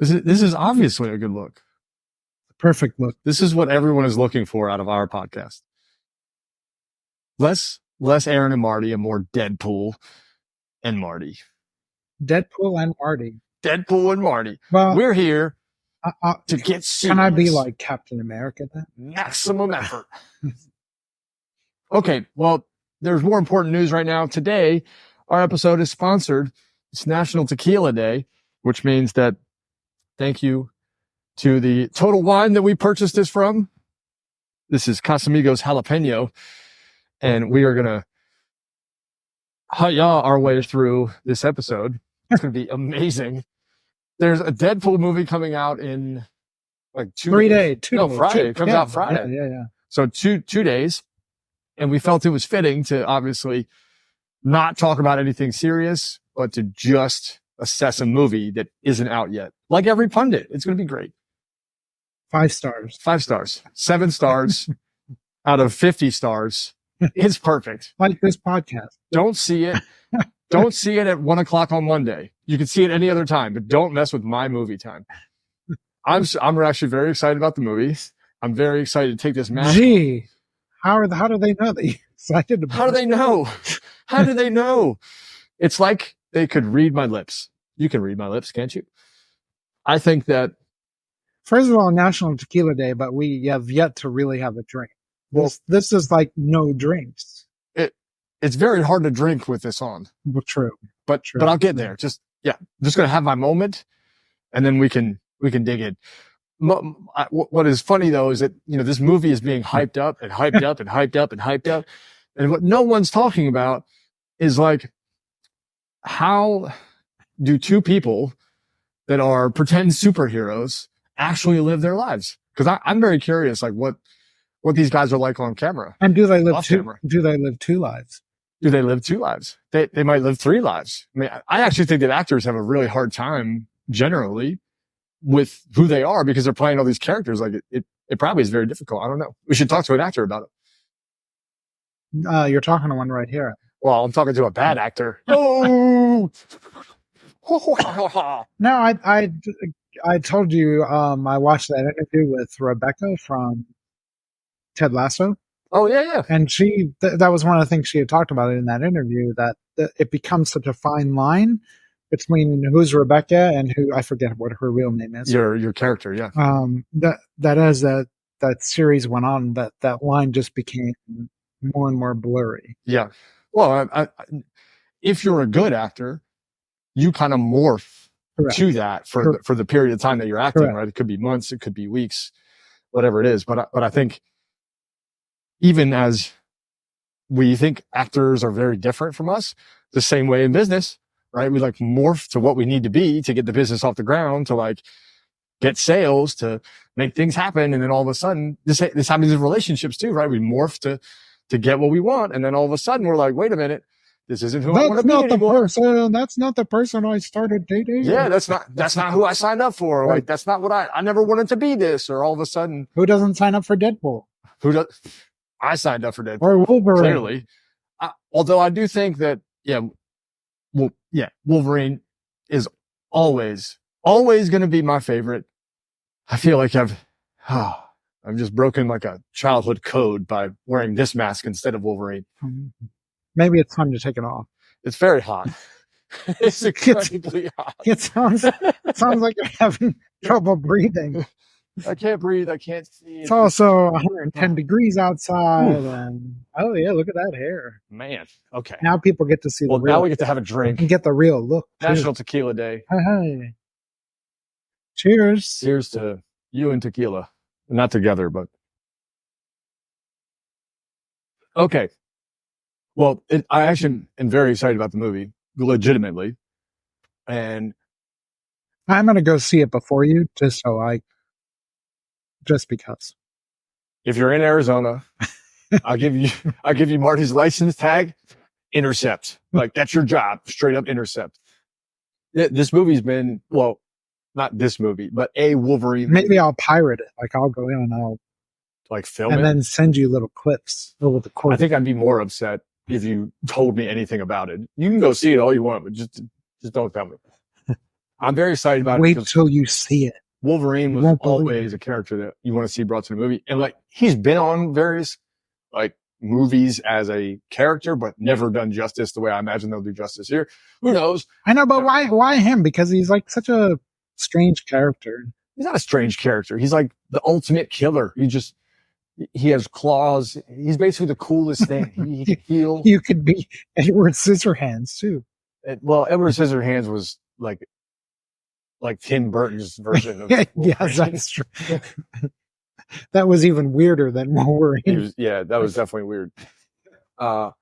This is obviously a good look. Perfect look. This is what everyone is looking for out of our podcast. Less Aaron and Marty and more Deadpool and Marty. Deadpool and Marty. Deadpool and Marty. Well, we're here to get serious. Can I be like Captain America then? Maximum effort. Okay, well, there's more important news right now. Today, our episode is sponsored. It's National Tequila Day, which means that thank you to the Total Wine that we purchased this from. This is Casamigos Jalapeño, and we are going to our way through this episode. It's going to be amazing. There's a Deadpool movie coming out in like 2 days. Friday. It comes out Friday. Yeah. So two days. And we felt it was fitting to obviously not talk about anything serious, but to just assess a movie that isn't out yet. Like every pundit. It's going to be great. 5 stars. 5 stars. 7 stars out of 50 stars. It's perfect. Like this podcast. Don't see it. Don't see it at 1:00 on Monday. You can see it any other time, but don't mess with my movie time. I'm actually very excited about the movie. I'm very excited to take this match. Gee, how do they know that you're excited about it? How do they know? How do they know? It's like they could read my lips. You can read my lips, can't you? I think that. First of all, National Tequila Day, but we have yet to really have a drink. Well, this is like no drinks. It's very hard to drink with this on. Well, true. But I'll get there. I'm just going to have my moment and then we can dig in. What is funny though is that, this movie is being hyped up and hyped up and hyped up and hyped up. And what no one's talking about is like, how do 2 people that are pretend superheroes actually live their lives? Because I'm very curious, like what these guys are like on camera. And do they live 2 lives? Do they live 2 lives? They might live 3 lives. I mean, I actually think that actors have a really hard time generally with who they are because they're playing all these characters. Like it probably is very difficult. I don't know. We should talk to an actor about it. You're talking to one right here. Well, I'm talking to a bad actor. Oh! No, I told you, I watched that interview with Rebecca from Ted Lasso. Oh, yeah. And she, that was one of the things she had talked about in that interview, that it becomes such a fine line between who's Rebecca and who, I forget what her real name is. Your character, yeah. That as that series went on, that line just became more and more blurry. Yeah. Well, if you're a good actor, you kind of morph to that for the period of time that you're acting, right? It could be months, it could be weeks, whatever it is. But I think even as we think actors are very different from us, the same way in business, right? We like morph to what we need to be to get the business off the ground, to like get sales, to make things happen. And then all of a sudden, this happens in relationships too, right? We morph to get what we want. And then all of a sudden we're like, wait a minute, this isn't who I want to be anymore. That's not the person I started dating. Yeah, that's not who I signed up for. Right. Like, that's not what I never wanted to be this. Or all of a sudden. Who doesn't sign up for Deadpool? I signed up for Deadpool. Or Wolverine. Clearly. Although I do think that, Wolverine is always going to be my favorite. I feel like I've just broken like a childhood code by wearing this mask instead of Wolverine. Maybe it's time to take it off. It's very hot. It's incredibly hot. It sounds like you're having trouble breathing. I can't breathe. I can't see. It's also 110 degrees outside. And oh yeah, look at that hair. Man. Okay. Now people get to see the real. Now we get to have a drink And get the real look. National Tequila Day. Hey. Cheers. Cheers to you and tequila. Not together, but. Okay. Well, I actually am very excited about the movie, legitimately. And I'm going to go see it before you, just because. If you're in Arizona, I'll give you Marty's license tag, intercept. Like, that's your job, straight up intercept. This movie's been, well, not this movie, but a Wolverine movie. Maybe I'll pirate it. Like, I'll go in and I'll like film and it. then send you little clips over the course. I think I'd be more upset if you told me anything about it. You can go see it all you want, but just don't tell me. I'm very excited about it. Wait till you see it. Wolverine was always a character that you want to see brought to the movie. And like, he's been on various like movies as a character, but never done justice the way I imagine they'll do justice here. Who knows? I know, but why him? Because he's like such a strange character. He's not a strange character. He's like the ultimate killer. He has claws. He's basically the coolest thing. He can heal. You could be Edward Scissorhands too. Well, Edward Scissorhands was like Tim Burton's version of yes, that's true. That was even weirder than Wolverine. That was definitely weird. But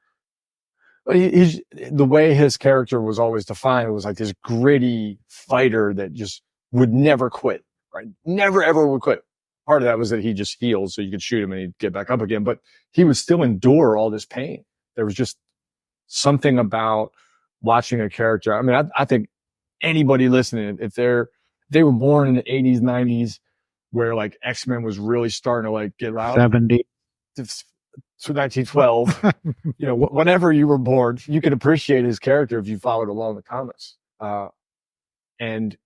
he's the way his character was always defined was like this gritty fighter that just would never quit, right? Never ever would quit. Part of that was that he just healed, so you could shoot him and he'd get back up again. But he would still endure all this pain. There was just something about watching a character. I mean, I think anybody listening, if they were born in the 80s, 90s, where like X-Men was really starting to like get loud. 70. To 1912, whenever you were born, you could appreciate his character if you followed along the comics. And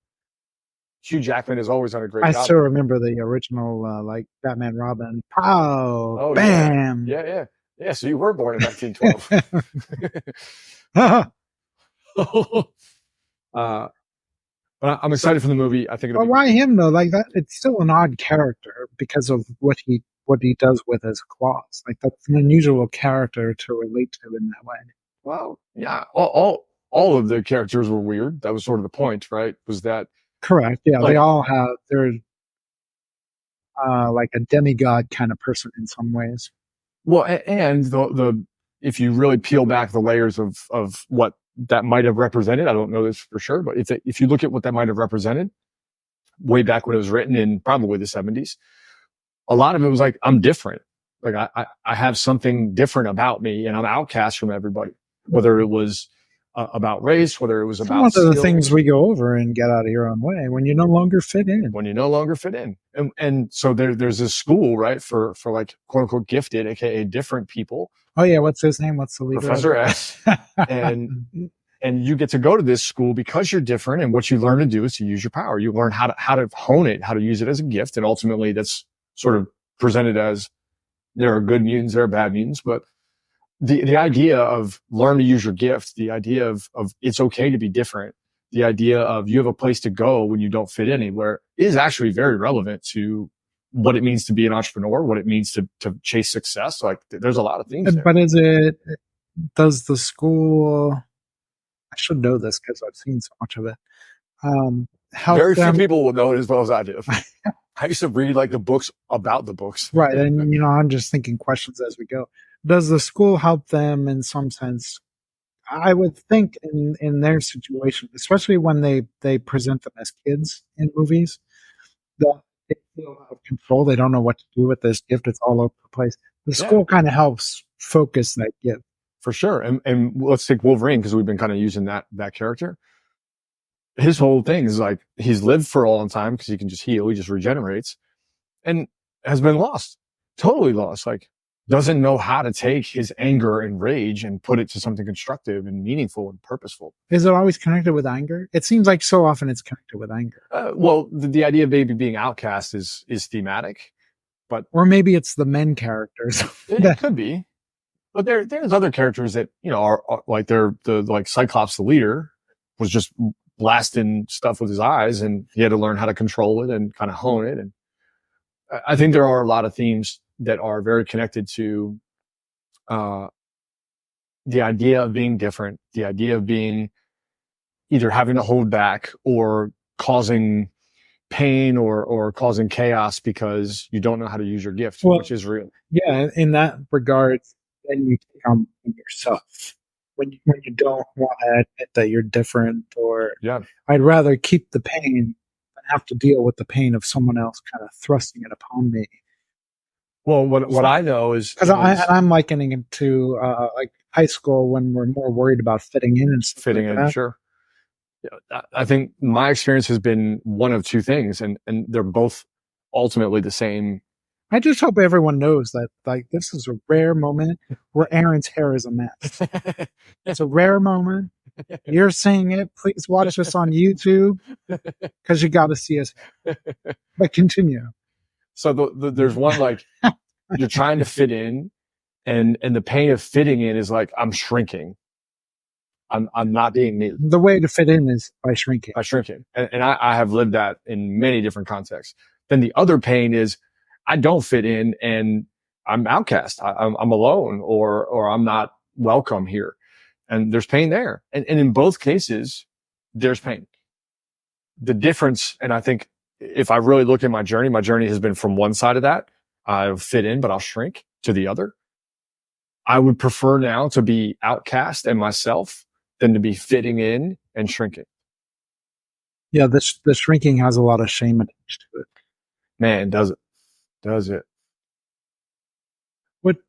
Hugh Jackman has always done a great job. I still remember the original, like Batman Robin. Pow! Bam! Yeah. So you were born in 1912. But I'm excited for the movie. I think. But why him though? Like that, it's still an odd character because of what he does with his claws. Like that's an unusual character to relate to in that way. Well, yeah, all of the characters were weird. That was sort of the point, right? Was that correct? Yeah, they all have. They're like a demigod kind of person in some ways. Well, and the if you really peel back the layers of what that might have represented, I don't know this for sure, but if you look at what that might have represented way back when it was written in probably the 70s, a lot of it was like, I'm different. Like I have something different about me and I'm outcast from everybody, whether it was about race, whether it was about one of the things we go over in Get Out of Your Own Way, when you no longer fit in. And so there's this school, right, for like quote unquote gifted, aka different people. Oh yeah, what's his name? What's the leader? Professor S. and you get to go to this school because you're different, and what you learn to do is to use your power. You learn how to hone it, how to use it as a gift, and ultimately that's sort of presented as there are good mutants, there are bad mutants, but the idea of learn to use your gift, the idea of it's okay to be different, the idea of you have a place to go when you don't fit anywhere is actually very relevant to what it means to be an entrepreneur, what it means to chase success. Like there's a lot of things there. But does the school, I should know this because I've seen so much of it. Very few people will know it as well as I do. I used to read like the books about the books. Right. And, I'm just thinking questions as we go. Does the school help them in some sense? I would think in their situation, especially when they present them as kids in movies, that they feel out of control. They don't know what to do with this gift. It's all over the place. The school kind of helps focus that gift. For sure. And let's take Wolverine, because we've been kind of using that character. His whole thing is like, he's lived for a long time because he can just heal. He just regenerates and has been lost, totally lost. Like, doesn't know how to take his anger and rage and put it to something constructive and meaningful and purposeful. Is it always connected with anger? It seems like so often it's connected with anger. Well, the idea of maybe being outcast is thematic, or maybe it's the men characters. It could be, but there's other characters that, are like like Cyclops, the leader, was just blasting stuff with his eyes and he had to learn how to control it and kind of hone it. And I think there are a lot of themes that are very connected to the idea of being different, the idea of being either having to hold back or causing pain or causing chaos because you don't know how to use your gift, which is real. Yeah, in that regard, then you take on yourself. When you don't want to admit that you're different, or I'd rather keep the pain than have to deal with the pain of someone else kind of thrusting it upon me. Well, what I know is because I'm likening it to like high school when we're more worried about fitting in and stuff fitting like in. that. Sure. Yeah, I think my experience has been one of two things, and they're both ultimately the same. I just hope everyone knows that like this is a rare moment where Aaron's hair is a mess. It's a rare moment. You're saying it. Please watch us on YouTube because you got to see us. But continue. So there's one like you're trying to fit in, and the pain of fitting in is like I'm shrinking. I'm not being neat. The way to fit in is by shrinking. And I have lived that in many different contexts. Then the other pain is I don't fit in and I'm outcast. I'm alone or I'm not welcome here. And there's pain there. And in both cases, there's pain. The difference, and I think if I really look at my journey has been from one side of that. I'll fit in, but I'll shrink, to the other. I would prefer now to be outcast and myself than to be fitting in and shrinking. Yeah, the shrinking has a lot of shame attached to it. Man, does it.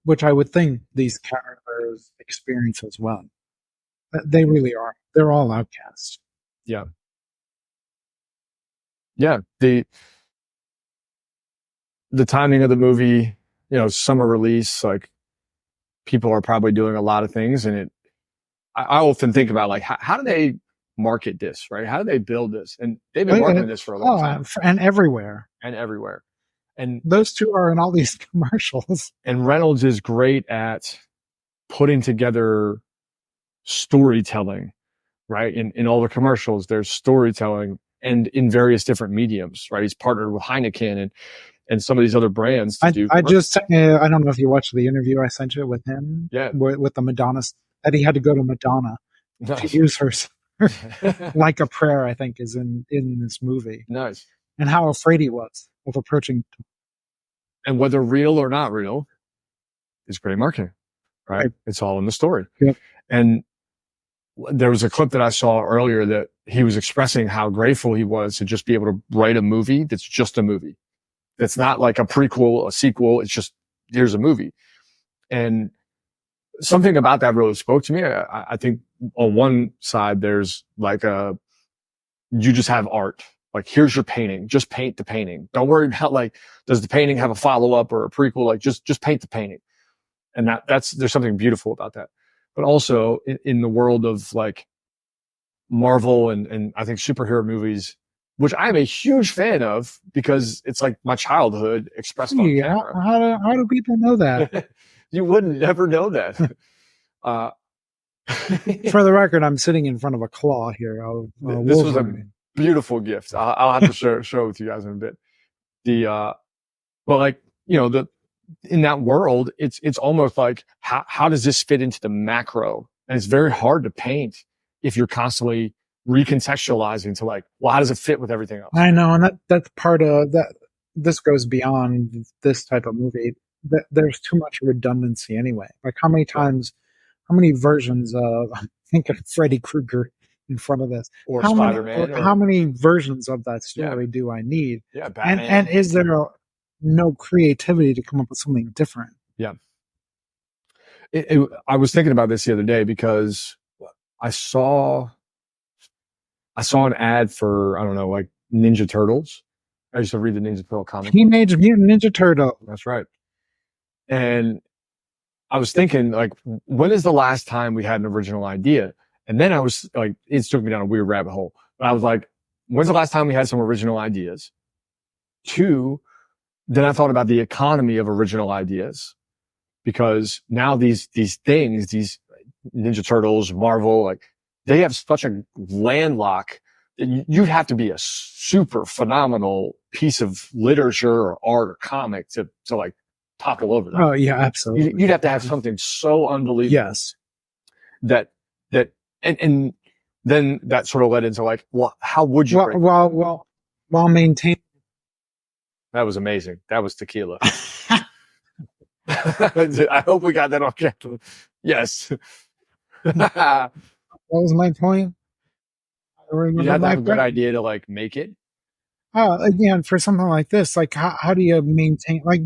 Which I would think these characters experience as well. They really are. They're all outcasts. Yeah. Yeah. The timing of the movie, summer release, like people are probably doing a lot of things. And I often think about like, how do they market this, right? How do they build this? And they've been marketing this for a long time. And everywhere. And those two are in all these commercials. And Reynolds is great at putting together storytelling, right? In all the commercials, there's storytelling and in various different mediums, right? He's partnered with Heineken and some of these other brands to do. I don't know if you watched the interview I sent you with him. Yeah. With the Madonna, that he had to go to Madonna to use her like a prayer, I think, is in this movie. Nice. And how afraid he was of approaching. And whether real or not real is great marketing, right? It's all in the story. Yep. And there was a clip that I saw earlier that he was expressing how grateful he was to just be able to write a movie that's just a movie. That's not like a prequel, a sequel. It's just, here's a movie. And something about that really spoke to me. I think on one side, there's like you just have art. Like, here's your painting. Just paint the painting. Don't worry about like, does the painting have a follow-up or a prequel? Like, just paint the painting. And there's something beautiful about that. But also in the world of like Marvel and I think superhero movies, which I'm a huge fan of because it's like my childhood expressed on camera. How do people know that? You wouldn't never know that. For the record, I'm sitting in front of a claw here. This was a beautiful gift. I'll have to show it with you guys in a bit. But like, in that world, it's almost like, how does this fit into the macro? And it's very hard to paint if you're constantly recontextualizing to like, well, how does it fit with everything else? I know. And that's part of that. This goes beyond this type of movie. There's too much redundancy anyway. Like how many versions of, I'm thinking of Freddy Krueger in front of this, or Spider-Man, how many versions of that story do I need? Yeah. Batman. And is there no creativity to come up with something different? Yeah. I was thinking about this the other day because I saw an ad for, I don't know, like Ninja Turtles. I used to read the Ninja Turtle comic. Teenage Mutant Ninja Turtle. That's right. And I was thinking, like, when is the last time we had an original idea? And then I was like, it took me down a weird rabbit hole. But I was like, when's the last time we had some original ideas? 2, then I thought about the economy of original ideas. Because now these things, these Ninja Turtles, Marvel, like, they have such a landlock that you'd have to be a super phenomenal piece of literature or art or comic to like topple over that. Oh yeah, absolutely. You'd have to have something so unbelievable. Yes. That and then that sort of led into like, well, how would you? While maintain. That was amazing. That was tequila. I hope we got that on camera. Yes. What was my point? You have to have a good idea to like make it. Again, for something like this, like how do you maintain like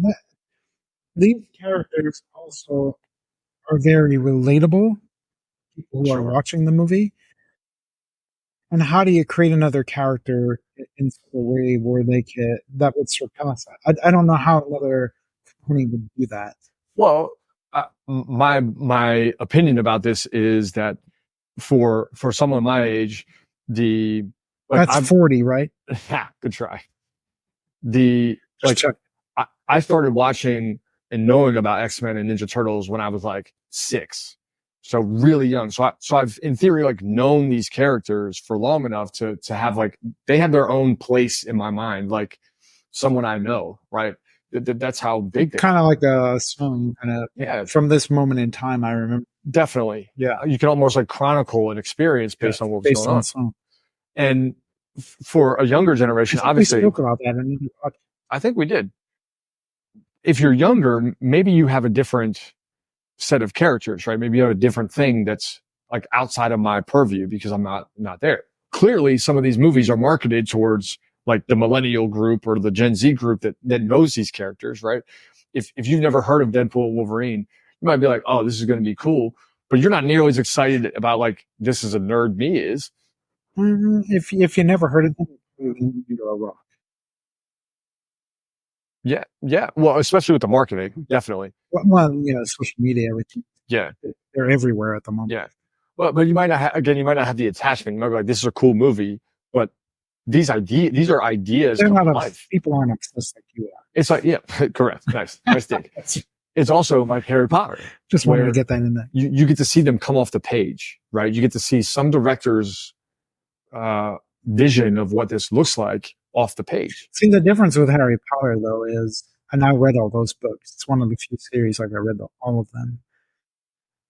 these characters also are very relatable. People who are watching the movie, and how do you create another character in such a way where that would surpass that? I don't know how another company would do that. Well, my opinion about this is that for someone my age, that's 40, right? Good try. I started watching and knowing about X-Men and Ninja Turtles when I was like 6. So really young. So I've in theory like known these characters for long enough to have like, they have their own place in my mind, like someone I know, right? That's how big they kind of like a song, from this moment in time. I remember. Definitely. Yeah. You can almost like chronicle an experience based on what was going on. Song. And for a younger generation, obviously, we spoke about that. I think we did. If you're younger, maybe you have a different set of characters, right? Maybe you have a different thing that's like outside of my purview because I'm not there. Clearly, some of these movies are marketed towards like the millennial group or the Gen Z group that knows these characters, right? If you've never heard of Deadpool and Wolverine, you might be like, oh, this is going to be cool, but you're not nearly as excited about like, this is a nerd me is. If you never heard of them, you're wrong. Yeah. Well, especially with the marketing, definitely. Well, social media, everything. Yeah. They're everywhere at the moment. Yeah. Well, but you might not have the attachment. You might be like, this is a cool movie, but these are ideas. People aren't obsessed like you are. It's like, yeah, correct. Nice thing. It's also like Harry Potter. Just wanted to get that in there. You get to see them come off the page, right? You get to see some directors' vision of what this looks like off the page. See, the difference with Harry Potter, though, is, and I read all those books. It's one of the few series like I read all of them.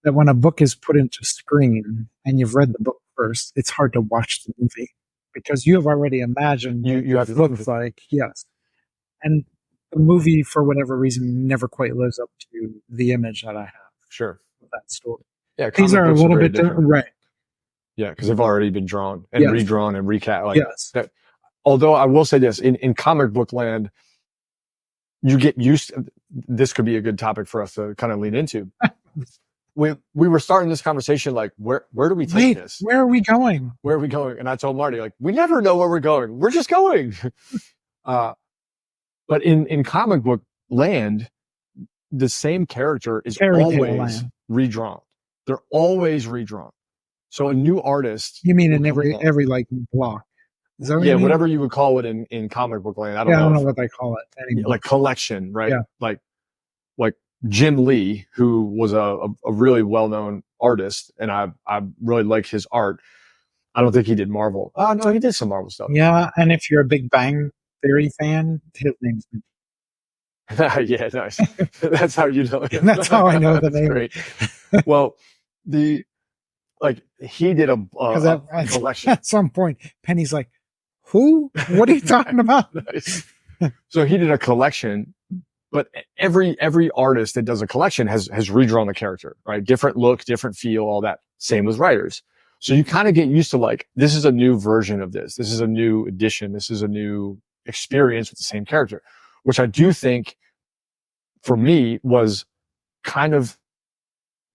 That when a book is put into screen and you've read the book first, it's hard to watch the movie because you have already imagined you have it looks like. Yes, and the movie, for whatever reason, never quite lives up to the image that I have. Sure, of that story. Yeah, these are a little bit different, right? Yeah, because they've already been drawn and redrawn and recast. Like, yes. Although I will say this, in comic book land, you get used to, this could be a good topic for us to kind of lean into. We were starting this conversation like, where do we take this? Where are we going? Where are we going? And I told Marty, like, we never know where we're going. We're just going. But in comic book land, the same character is always redrawn. They're always redrawn. So a new artist. You mean in every like block? Is that what whatever you would call it in comic book land. I don't know what they call it anymore. Like collection, right? Yeah. Like Jim Lee, who was a really well-known artist, and I really like his art. I don't think he did Marvel. Oh, no, he did some Marvel stuff. Yeah, and if you're a Big Bang Theory fan, his name's yeah, nice. That's how you know it. That's how I know the name. Great. Well, he did a collection. At some point, Penny's like, who? What are you talking about? Nice. So he did a collection, but every artist that does a collection has redrawn the character, right? Different look, different feel, all that. Same with writers. So you kind of get used to like, this is a new version of this. This is a new edition. This is a new experience with the same character, which I do think for me was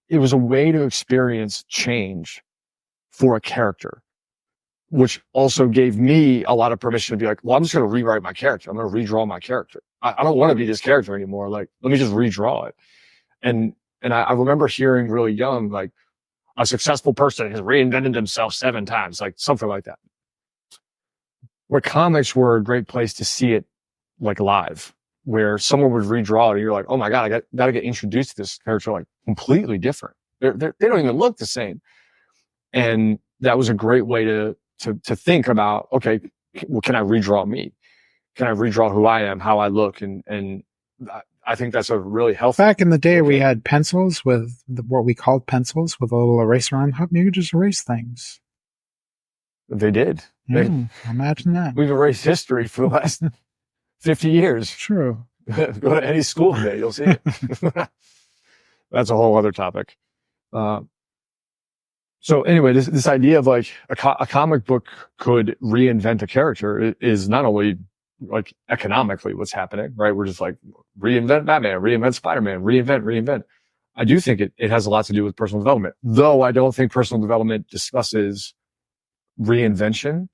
it was a way to experience change for a character, which also gave me a lot of permission to be like, well, I'm just going to rewrite my character. I'm going to redraw my character. I don't want to be this character anymore. Like, let me just redraw it. And I remember hearing really young, like, a successful person has reinvented themselves 7 times, like something like that. Where comics were a great place to see it like live, where someone would redraw it and you're like, oh my God, I got to get introduced to this character like completely different. They don't even look the same. And that was a great way to think about, okay, well, can I redraw me? Can I redraw who I am, how I look? And I think that's a really healthy. Back in the day, we had pencils with what we called pencils with a little eraser on top. You could just erase things. They did. Imagine that. We've erased history for the last 50 years. True. Go to any school today, you'll see it. That's a whole other topic. So anyway, this idea of like a comic book could reinvent a character is not only like economically what's happening, right? We're just like reinvent Batman, reinvent Spider-Man, reinvent. I do think it has a lot to do with personal development, though I don't think personal development discusses reinvention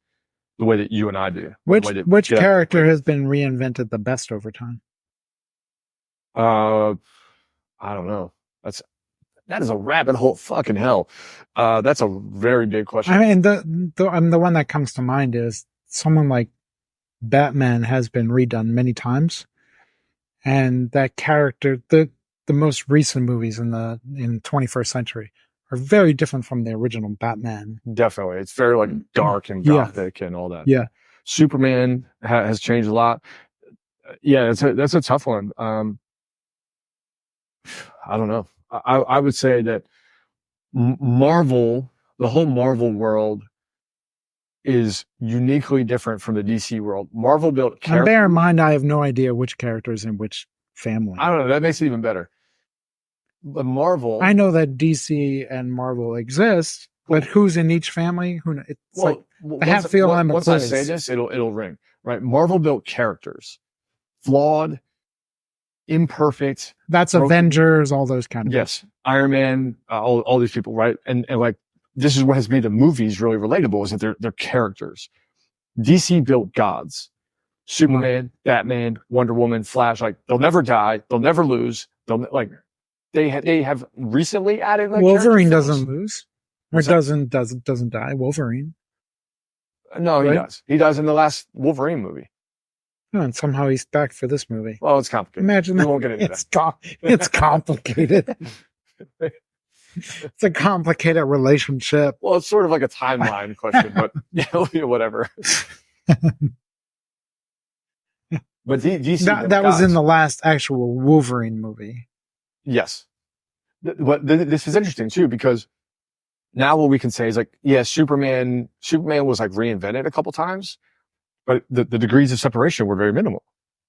the way that you and I do. Which character has been reinvented the best over time? I don't know. that is a rabbit hole. Fucking hell. That's a very big question. I mean, the one that comes to mind is someone like Batman has been redone many times, and that character, the most recent movies in 21st century are very different from the original Batman. Definitely. It's very like dark and gothic and all that. Yeah. Superman has changed a lot. Yeah, that's a tough one. I don't know. I would say that Marvel, the whole Marvel world is uniquely different from the DC world. Marvel built characters. And bear in mind, I have no idea which characters in which family. I don't know. That makes it even better. But Marvel, I know that DC and Marvel exist, but who's in each family? Who? It's like I have to feel I'm a once I say this, it'll ring, right? Marvel built characters, flawed, imperfect. That's Avengers, all those kind of yes, things. Iron Man, all these people, right? And like this is what has made the movies really relatable is that they're characters. DC built gods. Superman, Batman, Wonder Woman, Flash, like they'll never die, they'll never lose. They'll like they have recently added like Wolverine doesn't lose. Or doesn't die. Wolverine. No, he does. He does in the last Wolverine movie. Oh, and somehow he's back for this movie. Well, it's complicated. Imagine that. We won't get into it's complicated. It's a complicated relationship. Well, it's sort of like a timeline question, but yeah, whatever. But DC that was in the last actual Wolverine movie. Yes. But this is interesting too, because now what we can say is like, yeah, Superman was like reinvented a couple times, but the degrees of separation were very minimal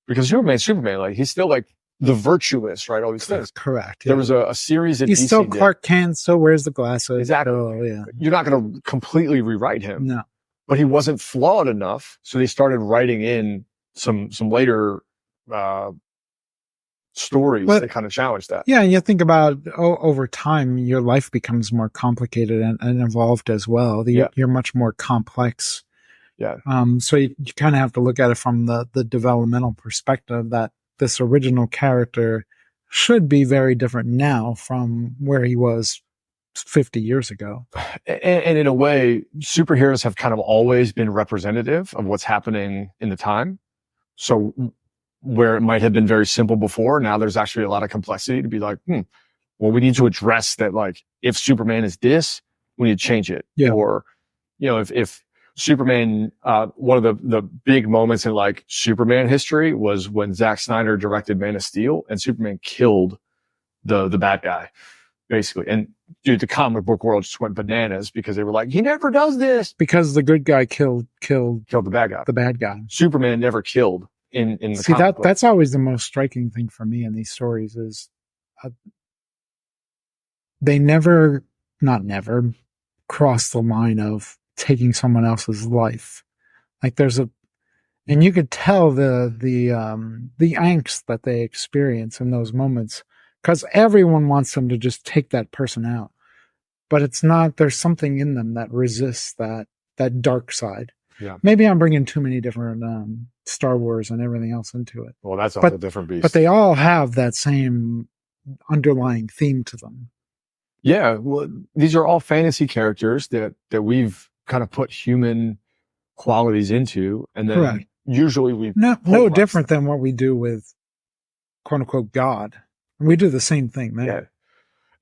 because Superman, like he's still like the virtuous, right? All these things. Correct. Yeah. There was a series that he's still Clark Kent, still wears the glasses. Exactly. Oh, yeah. You're not going to completely rewrite him. No. But he wasn't flawed enough. So they started writing in some later, stories that kind of challenge that. Yeah, and you think about over time, your life becomes more complicated and involved as well. You're much more complex. Yeah. So you kind of have to look at it from the developmental perspective that this original character should be very different now from where he was 50 years ago. And in a way, superheroes have kind of always been representative of what's happening in the time. So where it might have been very simple before, now there's actually a lot of complexity to be like, well, we need to address that. Like, if Superman is this, we need to change it. Yeah. Or, if Superman, one of the big moments in like Superman history was when Zack Snyder directed Man of Steel and Superman killed the bad guy, basically. And dude, the comic book world just went bananas because they were like, he never does this. Because the good guy killed the bad guy. The bad guy. Superman never killed in the See, comic book. That's always the most striking thing for me in these stories is they never cross the line of taking someone else's life. Like and you could tell the angst that they experience in those moments because everyone wants them to just take that person out, but it's not. There's something in them that resists that dark side. Yeah. Maybe I'm bringing too many different Star Wars and everything else into it. Well, that's a whole different beast. But they all have that same underlying theme to them. Yeah, well, these are all fantasy characters that we've kind of put human qualities into, and then Correct. Usually we no different than what we do with quote unquote God. We do the same thing there.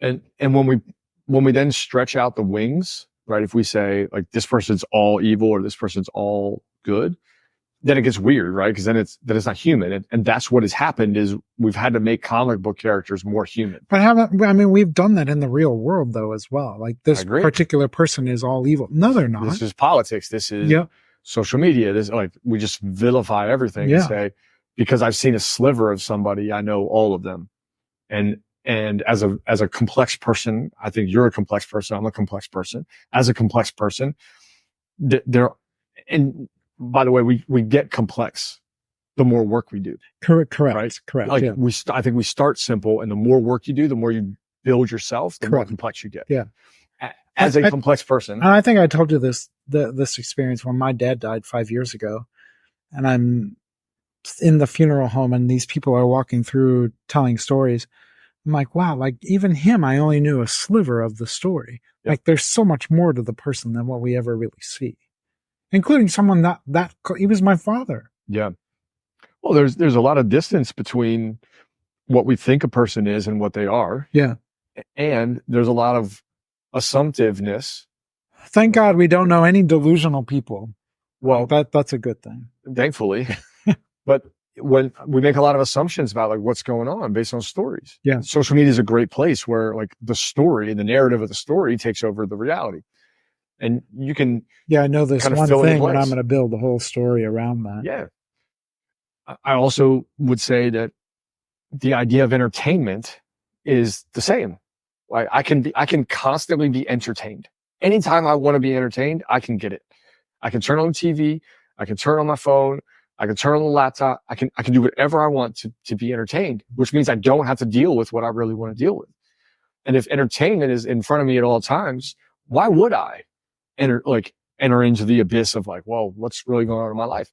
Yeah, and when we then stretch out the wings, right? If we say like this person's all evil or this person's all good, then it gets weird, right? Because then it's not human, and that's what has happened is we've had to make comic book characters more human. But we've done that in the real world though as well. Like this particular person is all evil. No, they're not. This is politics. This is social media. This like we just vilify everything and say because I've seen a sliver of somebody, I know all of them. And as a complex person, I think you're a complex person. I'm a complex person. As a complex person, and by the way, we get complex the more work we do. Correct. Right? Correct. Like I think we start simple, and the more work you do, the more you build yourself, the more complex you get. Yeah. As a complex person. I think I told you this experience when my dad died 5 years ago, and I'm in the funeral home, and these people are walking through telling stories. I'm like, wow, like even him, I only knew a sliver of the story. Yep. Like there's so much more to the person than what we ever really see, including someone that he was my father. Yeah. Well, there's a lot of distance between what we think a person is and what they are. Yeah. And there's a lot of assumptiveness. Thank God we don't know any delusional people. Well, that's a good thing. Thankfully. But when we make a lot of assumptions about like what's going on based on stories. Yeah. Social media is a great place where like the story, the narrative of the story takes over the reality. And you can. Yeah, I know this kind of one fill it in thing, and place. I'm going to build the whole story around that. Yeah. I also would say that the idea of entertainment is the same. Like I can constantly be entertained. Anytime I want to be entertained, I can get it. I can turn on the TV. I can turn on my phone. I can turn on the laptop. I can do whatever I want to be entertained, which means I don't have to deal with what I really want to deal with. And if entertainment is in front of me at all times, why would I enter into the abyss of like, well, what's really going on in my life?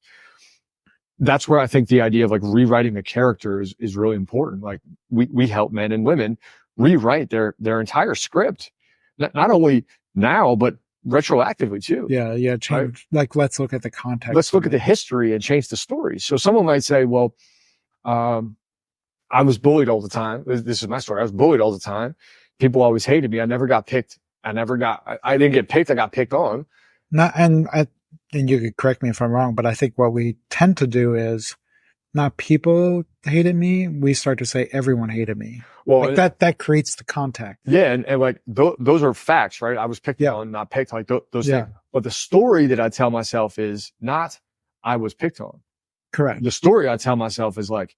That's where I think the idea of like rewriting a character is really important. Like we help men and women rewrite their entire script, not only now, but retroactively too. Yeah. Change. Right? Like, let's look at the context. Let's look at the history and change the story. So someone might say, well, I was bullied all the time. This is my story. I was bullied all the time. People always hated me. I never got picked. I didn't get picked. I got picked on. And you could correct me if I'm wrong, but I think what we tend to do is not people hated me. We start to say everyone hated me. Well, like that creates the context. Yeah. And like those are facts, right? I was picked on, not picked, like those things. But the story that I tell myself is not, I was picked on. Correct. The story I tell myself is like,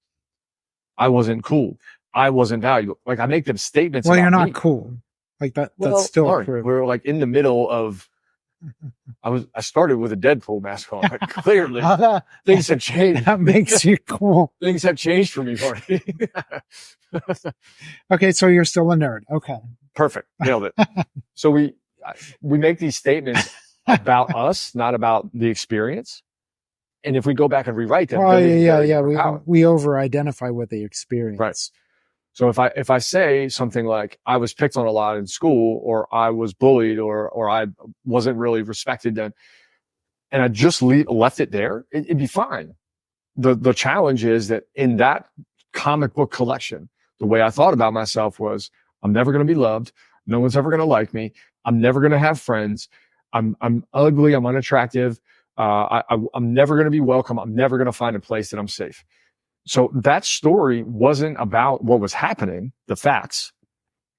I wasn't cool. I wasn't valuable. Like I make them statements. Well, about you're not me. cool. Like that. That's still true. We're like in the middle of, I started with a Deadpool mask on. Like, clearly, things have changed. That makes you cool. Things have changed for me, Marty. Okay, so you're still a nerd. Okay, perfect, nailed it. So we make these statements about us, not about the experience. And if we go back and rewrite them, we over-identify with the experience, right? So if I say something like I was picked on a lot in school, or I was bullied, or I wasn't really respected then, and I just left it there, it'd be fine. The challenge is that in that comic book collection, the way I thought about myself was, I'm never going to be loved. No one's ever going to like me. I'm never going to have friends. I'm ugly. I'm unattractive. I'm never going to be welcome. I'm never going to find a place that I'm safe. So that story wasn't about what was happening, the facts.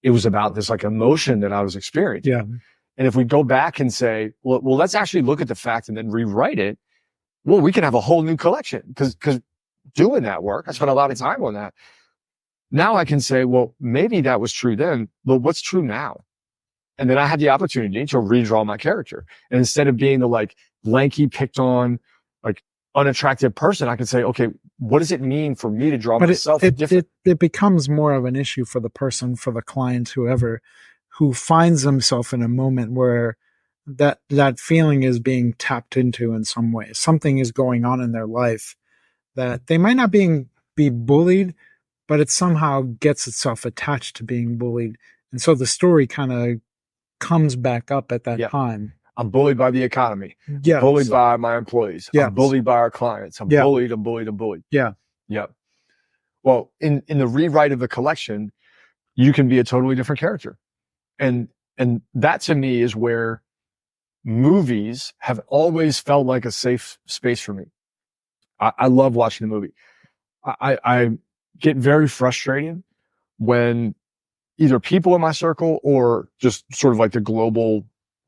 It was about this like emotion that I was experiencing. Yeah. And if we go back and say, well, let's actually look at the fact and then rewrite it. Well, we can have a whole new collection because doing that work, I spent a lot of time on that. Now I can say, well, maybe that was true then, but what's true now? And then I had the opportunity to redraw my character. And instead of being the like lanky, picked on, like unattractive person, I can say, okay, what does it mean for me to draw myself different? It becomes more of an issue for the person, for the client, whoever, who finds themselves in a moment where that feeling is being tapped into in some way. Something is going on in their life that they might not be bullied, but it somehow gets itself attached to being bullied. And so the story kind of comes back up at that time. I'm bullied by the economy. Yeah. I'm bullied by my employees. Yeah. I'm bullied by our clients. I'm bullied. Yeah. Yep. Well, in the rewrite of the collection, you can be a totally different character. And that to me is where movies have always felt like a safe space for me. I love watching the movie. I get very frustrated when either people in my circle or just sort of like the global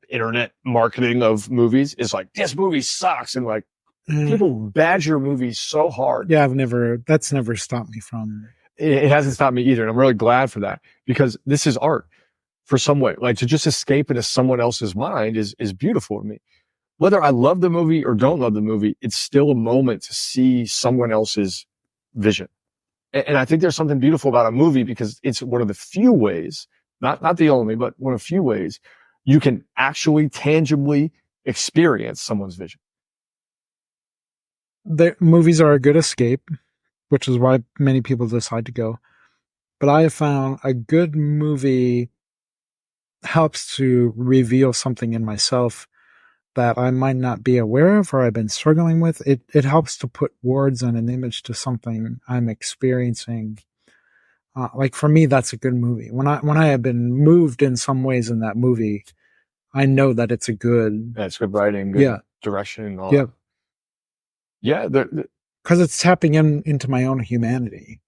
internet marketing of movies is like, this movie sucks. And like people badger movies so hard. Yeah. That's never stopped me from. It hasn't stopped me either. And I'm really glad for that because this is art for some way. Like to just escape into someone else's mind is beautiful to me. Whether I love the movie or don't love the movie, it's still a moment to see someone else's vision. And I think there's something beautiful about a movie because it's one of the few ways, not the only, but one of the few ways you can actually tangibly experience someone's vision. The movies are a good escape, which is why many people decide to go. but I have found a good movie helps to reveal something in myself that I might not be aware of or I've been struggling with. It helps to put words and an image to something I'm experiencing. Like for me, that's a good movie. When I have been moved in some ways in that movie, I know that it's a good. Yeah, it's good writing, good direction, and all. Yeah, yeah, because it's tapping into my own humanity.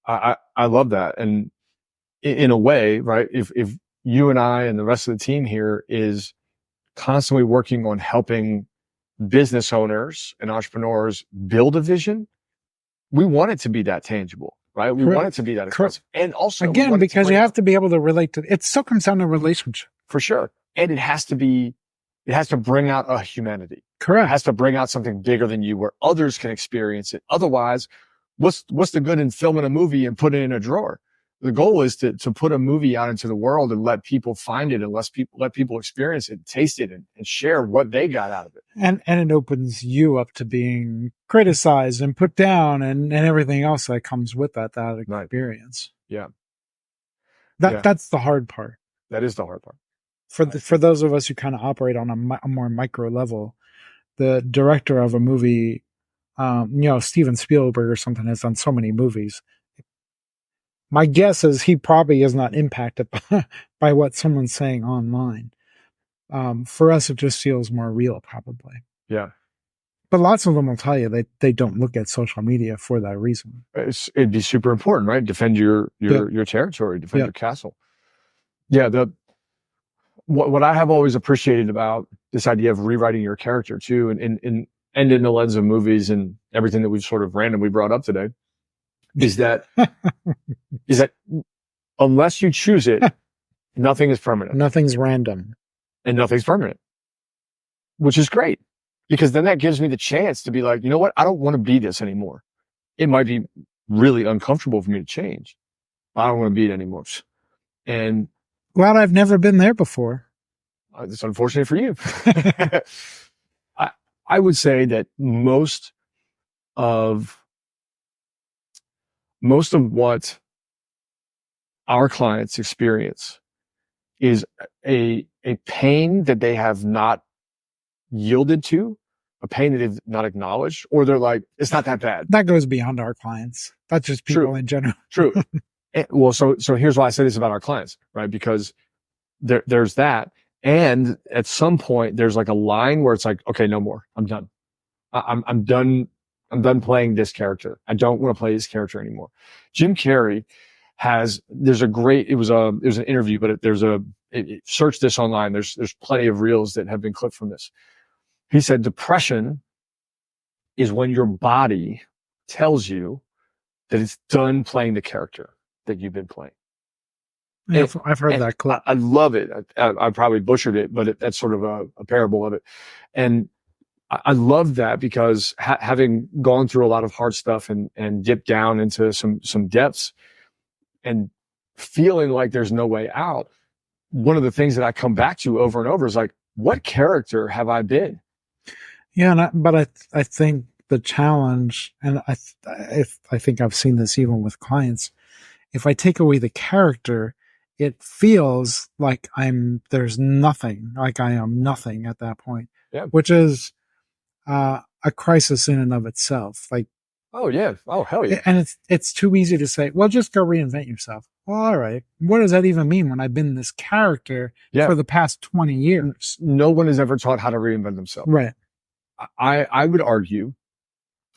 I love that, and in a way, right? If you and I and the rest of the team here is constantly working on helping business owners and entrepreneurs build a vision, we want it to be that tangible, right? We want it to be that expressive. And also, again, because you have to be able to relate to it. Still comes down to relationship. For sure. And it has to bring out a humanity. Correct. It has to bring out something bigger than you where others can experience it. Otherwise, what's the good in filming a movie and putting it in a drawer? The goal is to put a movie out into the world and let people find it and let people experience it, taste it, and share what they got out of it. And it opens you up to being criticized and put down and everything else that comes with that experience. Yeah. That's the hard part. That is the hard part. For those of us who kind of operate on a more micro level, the director of a movie, Steven Spielberg or something, has done so many movies. My guess is he probably is not impacted by what someone's saying online. For us, it just feels more real, probably. Yeah. But lots of them will tell you they don't look at social media for that reason. It'd be super important, right? Defend your territory, defend your castle. Yeah. What I have always appreciated about this idea of rewriting your character too, and in the lens of movies and everything that we've sort of randomly brought up today, is that unless you choose it, nothing is permanent. Nothing's random. And nothing's permanent, which is great, because then that gives me the chance to be like, you know what? I don't want to be this anymore. It might be really uncomfortable for me to change, but I don't want to be it anymore. And glad I've never been there before. It's unfortunate for you. I would say that most of what our clients experience is a pain that they have not yielded to, a pain that they've not acknowledged, or they're like, it's not that bad. That goes beyond our clients. That's just people in general. True. Well, so here's why I say this about our clients, right? Because there's that. And at some point there's like a line where it's like, okay, no more. I'm done. I'm done. I'm done playing this character. I don't want to play this character anymore. Jim Carrey there's an interview, but search this online. There's plenty of reels that have been clipped from this. He said, depression is when your body tells you that it's done playing the character that you've been playing. Yeah, I've heard that clip. I love it. I probably butchered it, but that's sort of a parable of it. And I love that because having gone through a lot of hard stuff and dipped down into some depths and feeling like there's no way out, one of the things that I come back to over and over is like, what character have I been? Yeah, but I think the challenge, and I think I've seen this even with clients, if I take away the character, it feels like there's nothing, like I am nothing at that point, which is a crisis in and of itself. Like, oh yeah, oh hell yeah, and it's too easy to say, well, just go reinvent yourself. Well, all right, what does that even mean when I've been this character for the past 20 years? No one is ever taught how to reinvent themselves. Right. I would argue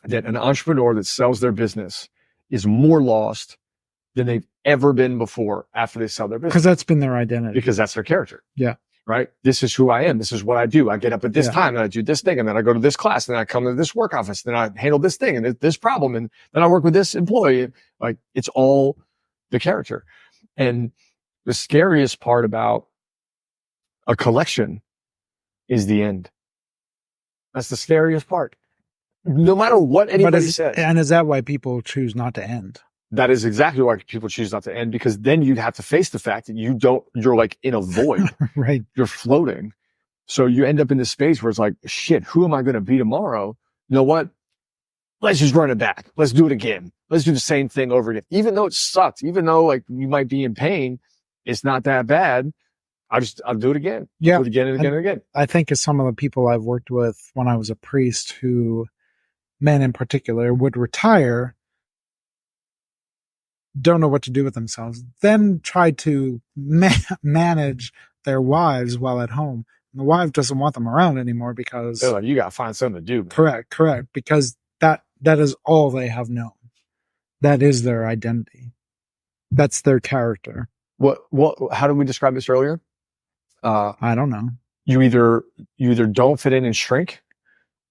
that an entrepreneur that sells their business is more lost than they've ever been before after they sell their business. Because that's been their identity. Because that's their character. Yeah. Right? This is who I am. This is what I do. I get up at this time and I do this thing, and then I go to this class, and then I come to this work office, and then I handle this thing and this problem, and then I work with this employee. Like, it's all the character. And the scariest part about a collection is the end. That's the scariest part. No matter what anybody says. And is that why people choose not to end? That is exactly why people choose not to end, because then you'd have to face the fact that you're like in a void. Right. You're floating. So you end up in this space where it's like, shit, who am I going to be tomorrow? You know what? let's just run it back. Let's do it again. Let's do the same thing over again. Even though it sucked, even though like you might be in pain, it's not that bad. I'll do it again. Yeah. Do it again and again and again. I think of some of the people I've worked with when I was a priest who, men in particular, would retire, don't know what to do with themselves, then try to manage their wives while at home. And the wife doesn't want them around anymore because they're like, you got to find something to do. Man. Correct. Because that is all they have known. That is their identity. That's their character. How did we describe this earlier? I don't know. You either don't fit in and shrink.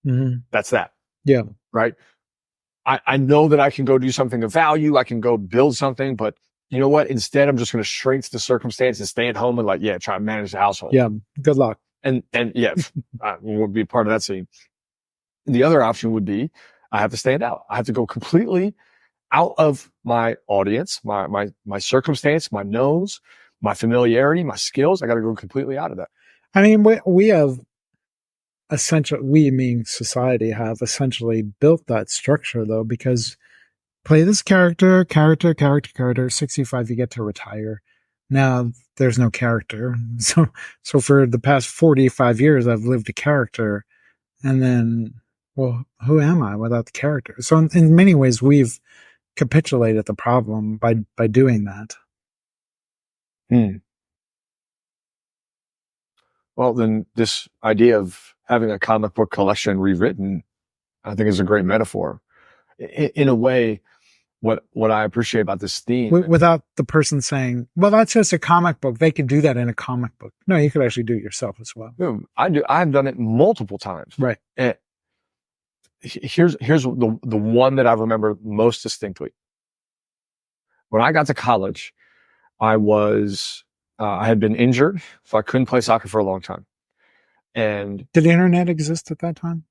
Mm-hmm. That's that. Yeah. Right. I know that I can go do something of value. I can go build something, but you know what? Instead, I'm just going to shrink to the circumstance and stay at home and try to manage the household. Yeah. Good luck. And yeah, I would be part of that scene. The other option would be I have to stand out. I have to go completely out of my audience, my circumstance, my knowns, my familiarity, my skills. I got to go completely out of that. I mean, we have we mean society have essentially built that structure though, because play this character, 65, you get to retire. Now there's no character. So for the past 45 years, I've lived a character, and then, well, who am I without the character? So in many ways, we've capitulated the problem by doing that. Well, then this idea of having a comic book collection rewritten, I think is a great metaphor. In a way, what I appreciate about this theme. Without the person saying, well, that's just a comic book. They could do that in a comic book. No, you could actually do it yourself as well. I've done it multiple times. Right. And here's the one that I remember most distinctly. When I got to college, I had been injured, so I couldn't play soccer for a long time. And did the internet exist at that time?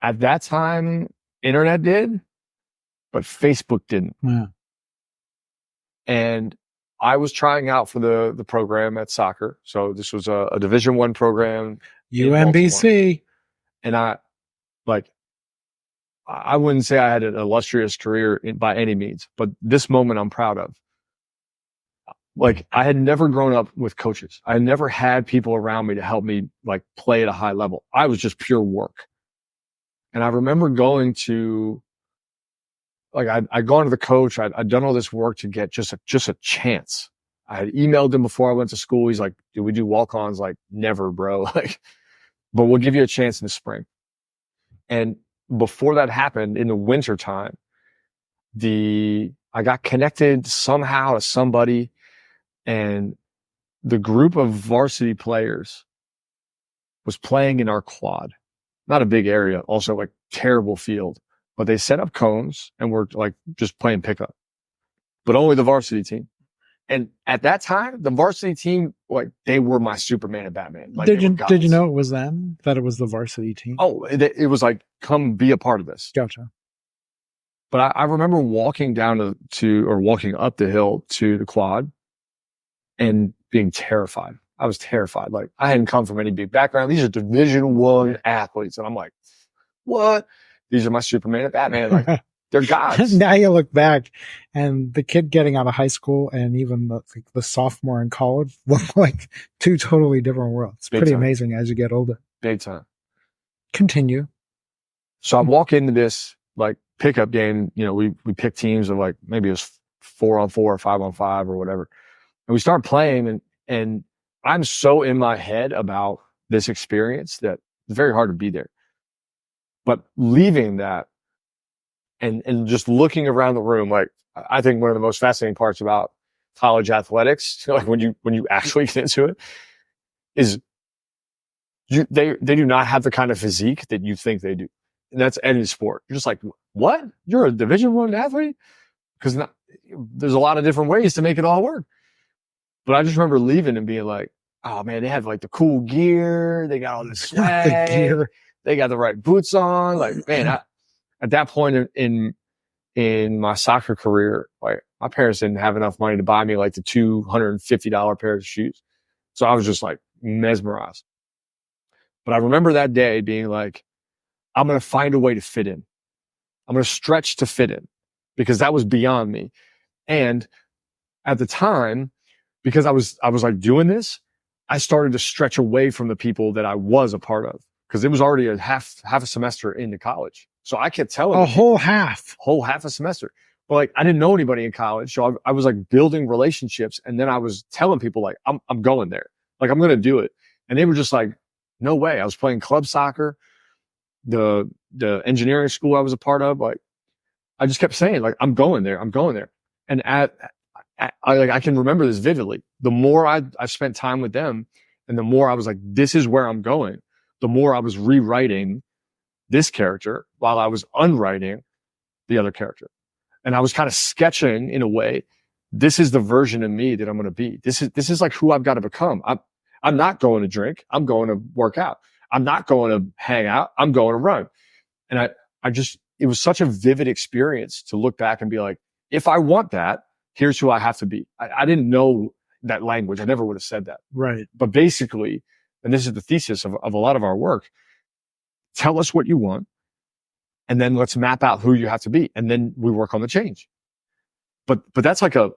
At that time, internet did, but Facebook didn't. Yeah. And I was trying out for the program at soccer. So this was a Division I program. UMBC. And I wouldn't say I had an illustrious career by any means, but this moment I'm proud of. I had never grown up with coaches. I had never had people around me to help me play at a high level. I was just pure work. And I remember going to, I'd gone to the coach. I'd done all this work to get just a chance. I had emailed him before I went to school. He's like, do we do walk-ons? Never, bro. But we'll give you a chance in the spring. And before that happened, in the winter time, I got connected somehow to somebody, and the group of varsity players was playing in our quad. Not a big area, also terrible field, but they set up cones and we're just playing pickup, but only the varsity team. And at that time, the varsity team, they were my Superman and Batman. Did you know it was them? That it was the varsity team? Oh, it was come be a part of this. Gotcha. But I remember walking down walking up the hill to the quad and being terrified. I was terrified. I hadn't come from any big background. These are Division I athletes. And I'm like, what? These are my Superman and Batman. They're gods. Now you look back, and the kid getting out of high school and even the sophomore in college look like two totally different worlds. It's pretty amazing as you get older. Big time. Continue. So I walk into this pickup game. We pick teams of maybe it was 4-on-4 or 5-on-5 or whatever. And we start playing, and I'm so in my head about this experience that it's very hard to be there. But leaving that and just looking around the room, I think one of the most fascinating parts about college athletics, when you actually get into it, is they do not have the kind of physique that you think they do. And that's any sport. You're just what? You're a Division I athlete? Because there's a lot of different ways to make it all work. But I just remember leaving and being oh man, they have the cool gear. They got all this swag. The gear. They got the right boots on. Man, at that point in my soccer career, my parents didn't have enough money to buy me the $250 pair of shoes. So I was just mesmerized. But I remember that day being I'm going to find a way to fit in. I'm going to stretch to fit in, because that was beyond me. And at the time, because I was like doing this, I started to stretch away from the people that I was a part of, because it was already a half a semester into college. So I kept telling a whole half a semester. But like, I didn't know anybody in college. So I was like building relationships. And then I was telling people like, I'm going there. Like, I'm going to do it. And they were just like, no way. I was playing club soccer, the engineering school I was a part of. Like, I just kept saying like, I'm going there. And I can remember this vividly. The more I've spent time with them, and the more I was like, this is where I'm going, the more I was rewriting this character while I was unwriting the other character. And I was kind of sketching in a way, this is the version of me that I'm going to be. This is like who I've got to become. I'm not going to drink. I'm going to work out. I'm not going to hang out. I'm going to run. And it was such a vivid experience to look back and be like, if I want that, here's who I have to be. I didn't know that language. I never would have said that. Right. But basically, and this is the thesis of a lot of our work, tell us what you want, and then let's map out who you have to be. And then we work on the change. But that's like a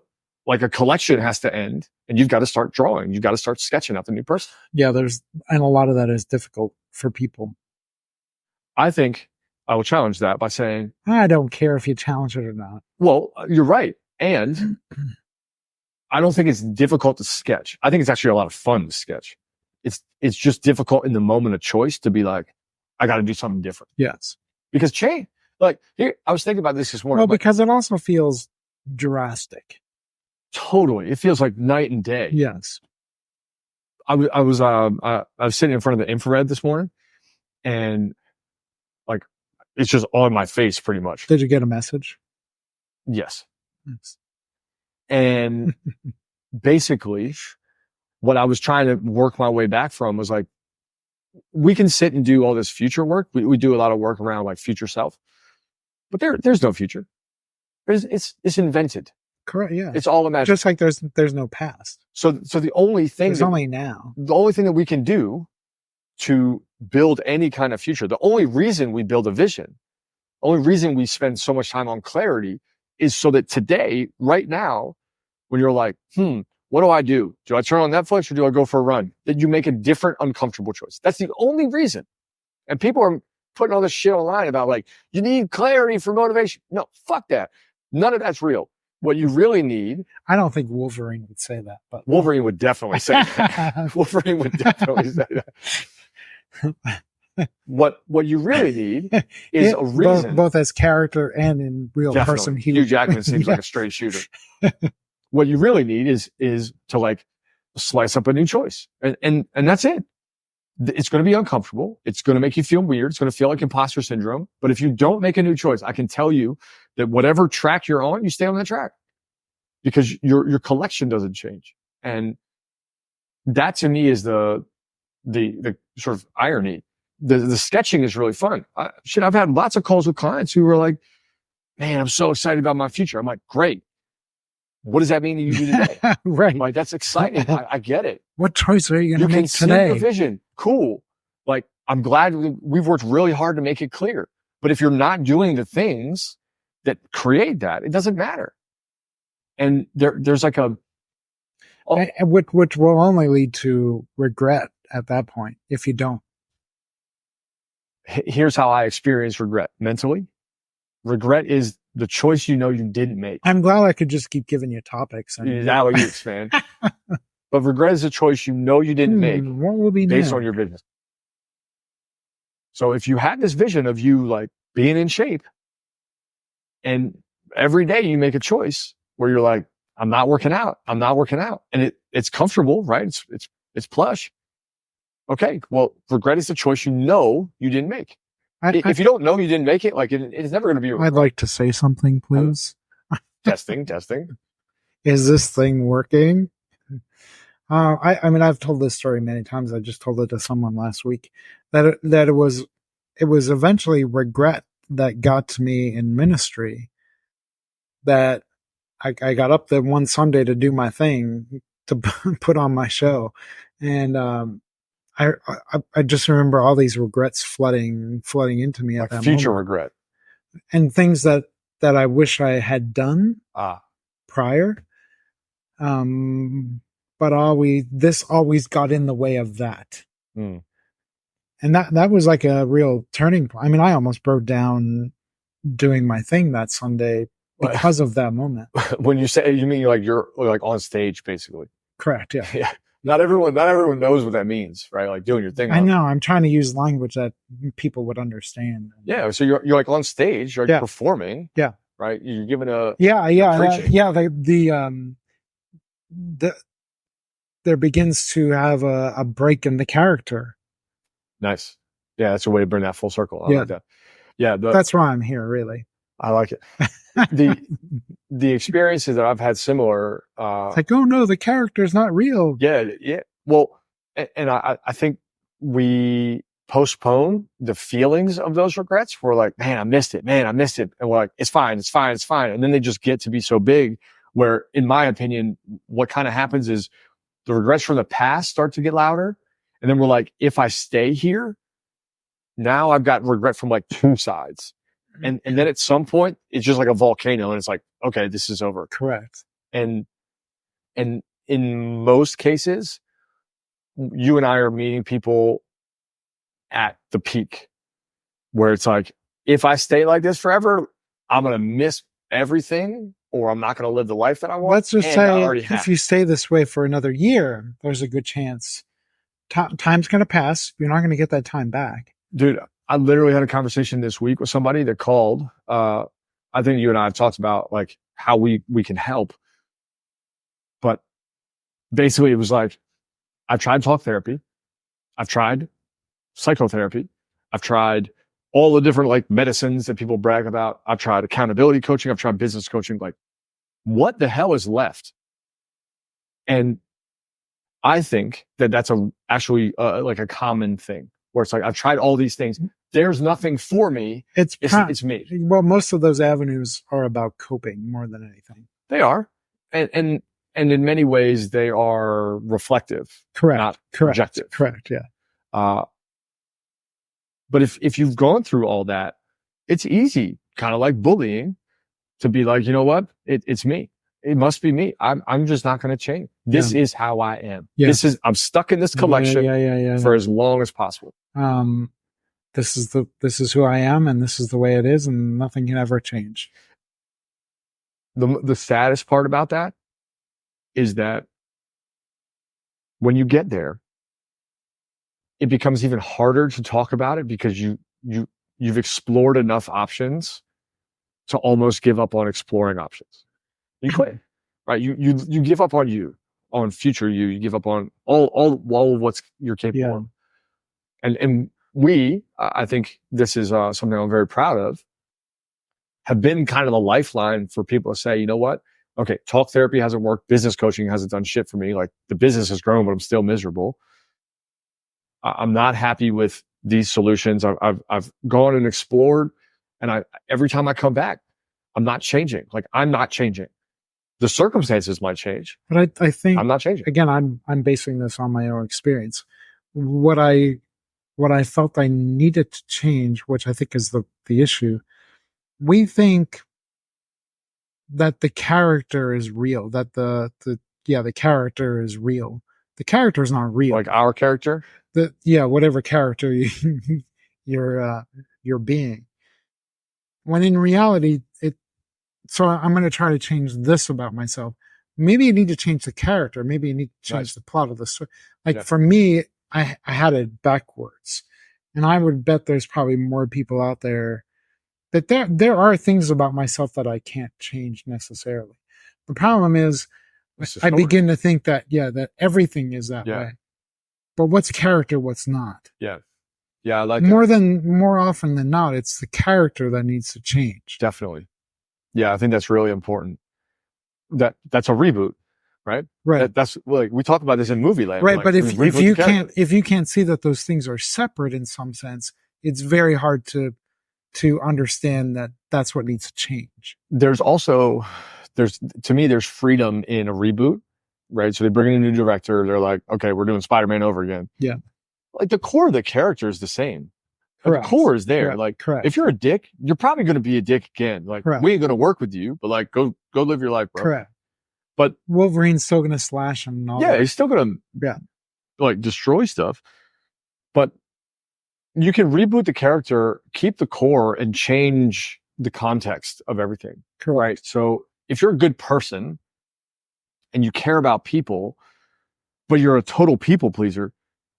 collection has to end, and you've got to start drawing. You've got to start sketching out the new person. Yeah, and a lot of that is difficult for people. I think I will challenge that by saying, I don't care if you challenge it or not. Well, you're right. And I don't think it's difficult to sketch. I think it's actually a lot of fun to sketch. It's just difficult in the moment of choice to be like, I got to do something different. Yes. Because change, like here, I was thinking about this morning. Well, because it also feels drastic. Totally. It feels like night and day. Yes. I was sitting in front of the infrared this morning, and like, it's just on my face pretty much. Did you get a message? Yes. And basically what I was trying to work my way back from was like, we can sit and do all this future work. We do a lot of work around like future self, but there's no future. It's invented. Correct. Yeah. It's all imagined. Just like there's no past. So the only thing there's only now. The only thing that we can do to build any kind of future, the only reason we build a vision, only reason we spend so much time on clarity is so that today, right now, when you're like, what do I do? Do I turn on Netflix or do I go for a run? That you make a different uncomfortable choice. That's the only reason. And people are putting all this shit online about like, you need clarity for motivation. No, fuck that. None of that's real. What you really need. I don't think Wolverine would say that, but Wolverine would definitely say that. Wolverine would definitely say that. What you really need is a reason. Both as character and in real person. Hugh Jackman seems like a straight shooter. What you really need is to like slice up a new choice. And that's it. It's going to be uncomfortable. It's going to make you feel weird. It's going to feel like imposter syndrome. But if you don't make a new choice, I can tell you that whatever track you're on, you stay on that track because your collection doesn't change. And that to me is the sort of irony. The sketching is really fun. I've had lots of calls with clients who were like, man, I'm so excited about my future. I'm like, great. What does that mean to you today? Right. Like, that's exciting. I get it. What choice are you going to make today? You can see the vision. Cool. Like, I'm glad we've worked really hard to make it clear. But if you're not doing the things that create that, it doesn't matter. And there's like which will only lead to regret at that point if you don't. Here's how I experience regret mentally. Regret is the choice you didn't make. I'm glad I could just keep giving you topics. Now you expand. But regret is a choice you didn't make what will be based now? on your vision. So if you had this vision of you like being in shape, and every day you make a choice where you're like, I'm not working out, and it's comfortable, right? It's plush. Okay, well, regret is the choice you didn't make. If you don't know you didn't make it, like it's never going to be. I'd like to say something, please. Testing. Is this thing working? I mean, I've told this story many times. I just told it to someone last week that it was eventually regret that got to me in ministry. That I got up there one Sunday to do my thing, to put on my show, and I just remember all these regrets flooding into me at that future moment. regret. and things that I wish I had done prior. But this always got in the way of that. Mm. And that was like a real turning point. I mean, I almost broke down doing my thing that Sunday because of that moment. When you say, you mean you're like on stage, basically? Correct. Yeah. Yeah. Not everyone knows what that means, right? Like doing your thing. I know. I'm trying to use language that people would understand. Yeah. So you're like on stage, you're like performing. Yeah. Right. You're giving a there begins to have a break in the character. Nice. Yeah, that's a way to bring that full circle. I like that. Yeah, that's why I'm here, really. I like it. The experiences that I've had similar. It's like, oh no, the character's not real. Yeah, yeah. Well, and I think we postpone the feelings of those regrets. We're like, man, I missed it. And we're like, it's fine. And then they just get to be so big where, in my opinion, what kind of happens is the regrets from the past start to get louder. And then we're like, if I stay here, now I've got regret from like two sides. And then at some point, it's just like a volcano. And it's like, okay, this is over. Correct. And in most cases, you and I are meeting people at the peak where it's like, if I stay like this forever, I'm going to miss everything, or I'm not going to live the life that I want. Let's just say if you stay this way for another year, there's a good chance time's going to pass. You're not going to get that time back. Dude, I literally had a conversation this week with somebody that called. I think you and I have talked about like how we can help. But basically it was like, I've tried talk therapy. I've tried psychotherapy. I've tried all the different like medicines that people brag about. I've tried accountability coaching. I've tried business coaching. Like, what the hell is left? And I think that that's actually like a common thing where it's like, I've tried all these things. There's nothing for me. It's me. Well, most of those avenues are about coping more than anything. They are. And in many ways they are reflective. Correct. Not projective. Correct. Yeah. But if you've gone through all that, it's easy, kind of like bullying, to be like, you know what? It's me. It must be me. I'm just not going to change. This is how I am. Yeah. I'm stuck in this collection for as long as possible. This is who I am, and this is the way it is, and nothing can ever change. The saddest part about that is that when you get there, it becomes even harder to talk about it because you've explored enough options to almost give up on exploring options. You quit, right? You give up on you, on future you. You give up on all of what's you're capable of. And I think this is something I'm very proud of, have been kind of the lifeline for people to say, you know what? Okay, talk therapy hasn't worked. Business coaching hasn't done shit for me. Like, the business has grown, but I'm still miserable. I'm not happy with these solutions. I've gone and explored, and every time I come back, I'm not changing. Like, I'm not changing. The circumstances might change, but I think I'm not changing. Again, I'm basing this on my own experience. What I felt I needed to change, which I think is the issue. We think that the character is real, that the character is real. The character is not real. Like our character? Whatever character you're being. When in reality, so I'm going to try to change this about myself. Maybe you need to change the character. Maybe you need to change the plot of the story. Like, for me, I had it backwards. And I would bet there's probably more people out there that there are things about myself that I can't change necessarily. The problem is I begin to think that everything is that way. But what's character, what's not? Yeah. Yeah, I like more often than not, it's the character that needs to change. Definitely. Yeah, I think that's really important. That's a reboot, right? Right. That's like, we talk about this in movie land. Right, like, but if you can't see that those things are separate in some sense, it's very hard to understand that that's what needs to change. There's to me there's freedom in a reboot, right? So they bring in a new director, they're like, okay, we're doing Spider-Man over again. Yeah. Like, the core of the character is the same. But the core is there. Correct. Like, Correct. if you're a dick, you're probably going to be a dick again. Like, Correct. we ain't going to work with you, but like, go live your life, bro. Correct. But Wolverine's still going to slash him and all yeah, that. he's still going to like destroy stuff. But you can reboot the character, keep the core, and change the context of everything. Correct. Right? So if you're a good person and you care about people, but you're a total people pleaser,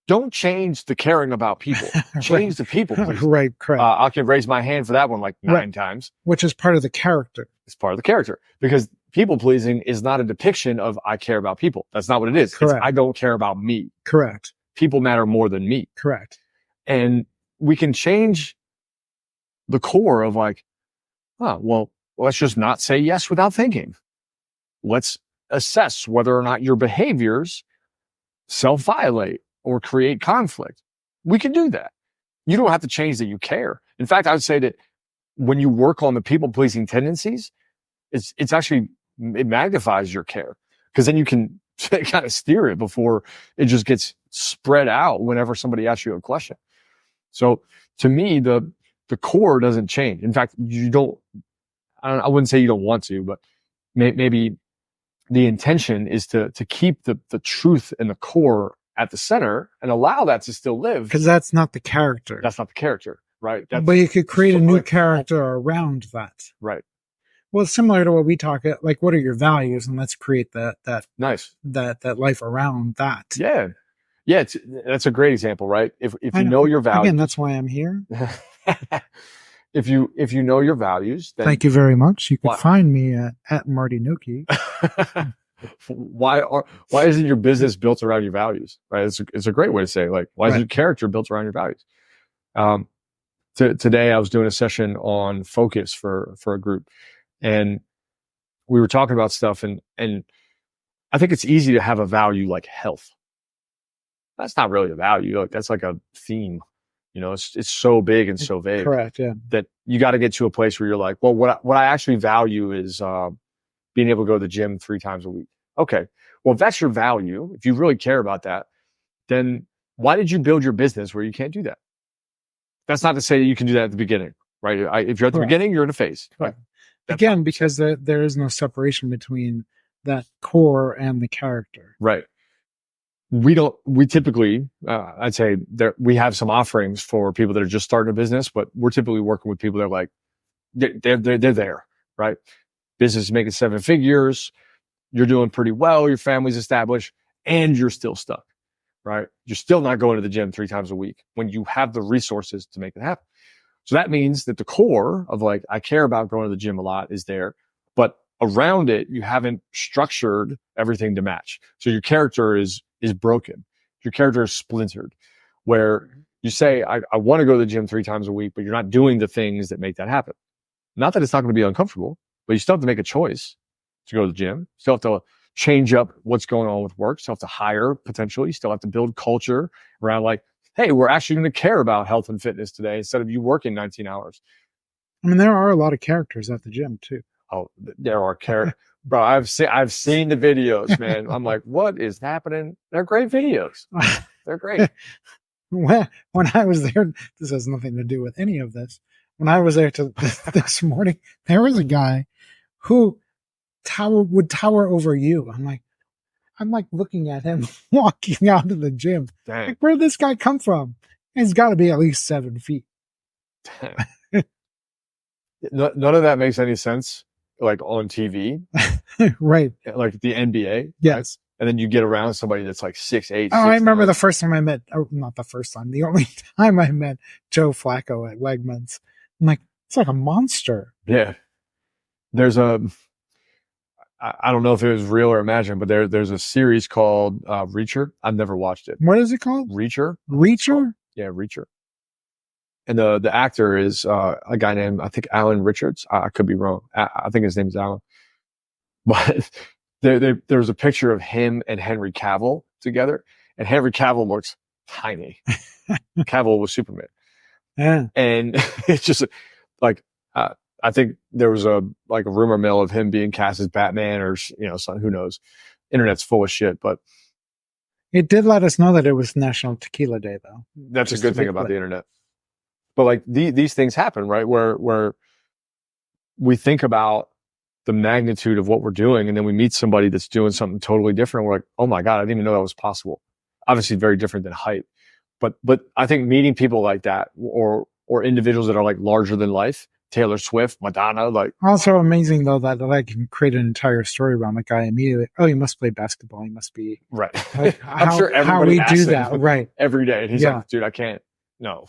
don't change the caring about people. Change the people pleaser. Right, correct. I can raise my hand for that one like 9 times. Which is part of the character. It's part of the character. Because people pleasing is not a depiction of I care about people. That's not what it is. Correct. It's I don't care about me. Correct. People matter more than me. Correct. And we can change the core of like, well, let's just not say yes without thinking. Let's assess whether or not your behaviors self-violate or create conflict. We can do that. You don't have to change that you care. In fact, I would say that when you work on the people-pleasing tendencies, it's actually, it magnifies your care, because then you can kind of steer it before it just gets spread out whenever somebody asks you a question. So to me, the core doesn't change. In fact, I wouldn't say you don't want to, but maybe the intention is to keep the truth and the core at the center and allow that to still live. Because that's not the character. That's not the character, right? But you could create a new character around that. Right. Well, it's similar to what we talk about, like, what are your values? And let's create that nice. that life around that. Yeah. Yeah. That's a great example, right? If you know your values. Again, that's why I'm here. If you know your values, then thank you very much. You can find me at Marty Nocchi. Why isn't your business built around your values? Right? It's a great way to say it. Like, why is your character built around your values? Today I was doing a session on focus for a group, and we were talking about stuff, and I think it's easy to have a value like health. That's not really a value. Like, that's like a theme. You know, it's so big and so vague. Correct. Yeah. That you got to get to a place where you're like, well, what I actually value is being able to go to the gym 3 times a week. Okay. Well, if that's your value, if you really care about that, then why did you build your business where you can't do that? That's not to say that you can do that at the beginning, right? If you're at the beginning, you're in a phase. Right? Again, because there is no separation between that core and the character. Right. We typically, I'd say we have some offerings for people that are just starting a business, but we're typically working with people that are like, they're there, right? Business is making 7 figures. You're doing pretty well. Your family's established, and you're still stuck, right? You're still not going to the gym 3 times a week when you have the resources to make it happen. So that means that the core of like, I care about going to the gym a lot is there, but around it, you haven't structured everything to match. So your character is broken. Your character is splintered, where you say, I want to go to the gym 3 times a week, but you're not doing the things that make that happen. Not that it's not going to be uncomfortable, but you still have to make a choice to go to the gym. You still have to change up what's going on with work. You still have to hire potentially. You still have to build culture around like, hey, we're actually going to care about health and fitness today instead of you working 19 hours. I mean, there are a lot of characters at the gym too. Oh, there are characters. Bro, I've seen the videos, man. I'm like, what is happening? They're great videos. They're great. When I was there, this has nothing to do with any of this. When I was there this morning, there was a guy who would tower over you. I'm like looking at him walking out of the gym. Dang. Like, where did this guy come from? He's got to be at least 7 feet. None of that makes any sense. Like on TV, right? Like the NBA, yes. Right? And then you get around somebody that's like 6'8". Oh, I remember the first time I met. Oh, not the first time. The only time I met Joe Flacco at Wegmans. I'm like, it's like a monster. Yeah. There's I don't know if it was real or imagined, but there's a series called Reacher. I've never watched it. What is it called? Reacher. Yeah, Reacher. And the actor is a guy named, I think, Alan Richards. I could be wrong. I think his name is Alan. But there's a picture of him and Henry Cavill together, and Henry Cavill looks tiny. Cavill was Superman. Yeah. And it's just like, I think there was a rumor mill of him being cast as Batman or, who knows. Internet's full of shit, but it did let us know that it was National Tequila Day, though. That's a good thing about the internet. But like these things happen, right? Where we think about the magnitude of what we're doing, and then we meet somebody that's doing something totally different. We're like, oh my God, I didn't even know that was possible. Obviously very different than Hype. But I think meeting people like that, or individuals that are like larger than life, Taylor Swift, Madonna, like. Also amazing though that I can create an entire story around the guy immediately. Oh, he must play basketball. He must be right. Like, I'm sure everybody how we do that, right? Every day. And he's like, dude, I can't. No.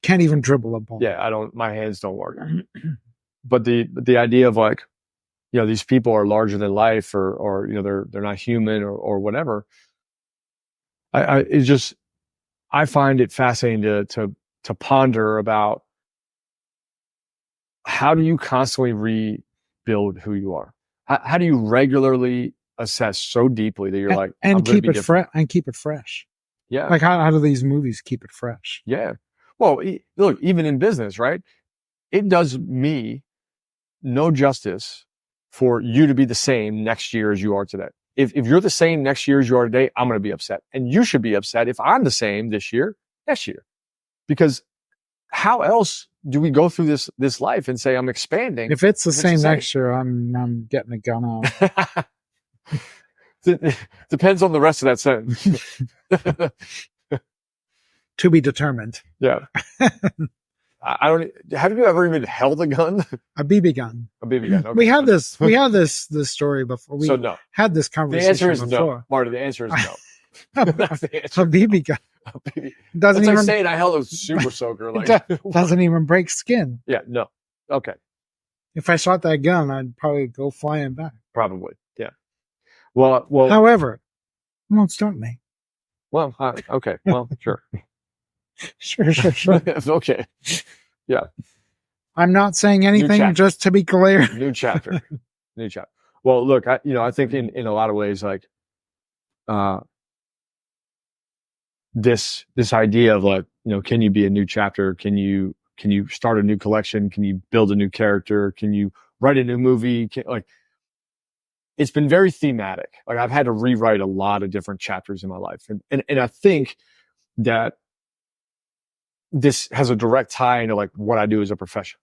Can't even dribble a ball. Yeah, my hands don't work. But the idea of like, these people are larger than life, or they're not human, or whatever. I find it fascinating to ponder about how do you constantly rebuild who you are? How do you regularly assess so deeply that you're like, and keep it fresh and keep it fresh? Yeah. Like how do these movies keep it fresh? Yeah. Well, look, even in business, right? It does me no justice for you to be the same next year as you are today. If you're the same next year as you are today, I'm going to be upset. And you should be upset if I'm the same this year, next year. Because how else do we go through this life and say I'm expanding? If it's the same next year, I'm getting a gun out. Depends on the rest of that sentence. To be determined. Yeah. I don't. Have you ever even held a gun? A BB gun. A BB gun. Okay. We had this story before. We had this conversation. The answer is before. no, Marty. The answer is no. That's the answer. A BB gun. Doesn't even saying I held a super soaker. Like doesn't even break skin. Yeah. No. Okay. If I shot that gun, I'd probably go flying back. Probably. Yeah. Well. However, it won't stop me. Well. Okay. Well. Sure. Sure. Okay. Yeah. I'm not saying anything, just to be clear. New chapter. Well, look, I think in a lot of ways, like, this idea of like, can you be a new chapter? Can you start a new collection? Can you build a new character? Can you write a new movie? It's been very thematic. Like I've had to rewrite a lot of different chapters in my life. And I think that this has a direct tie into like what I do as a profession.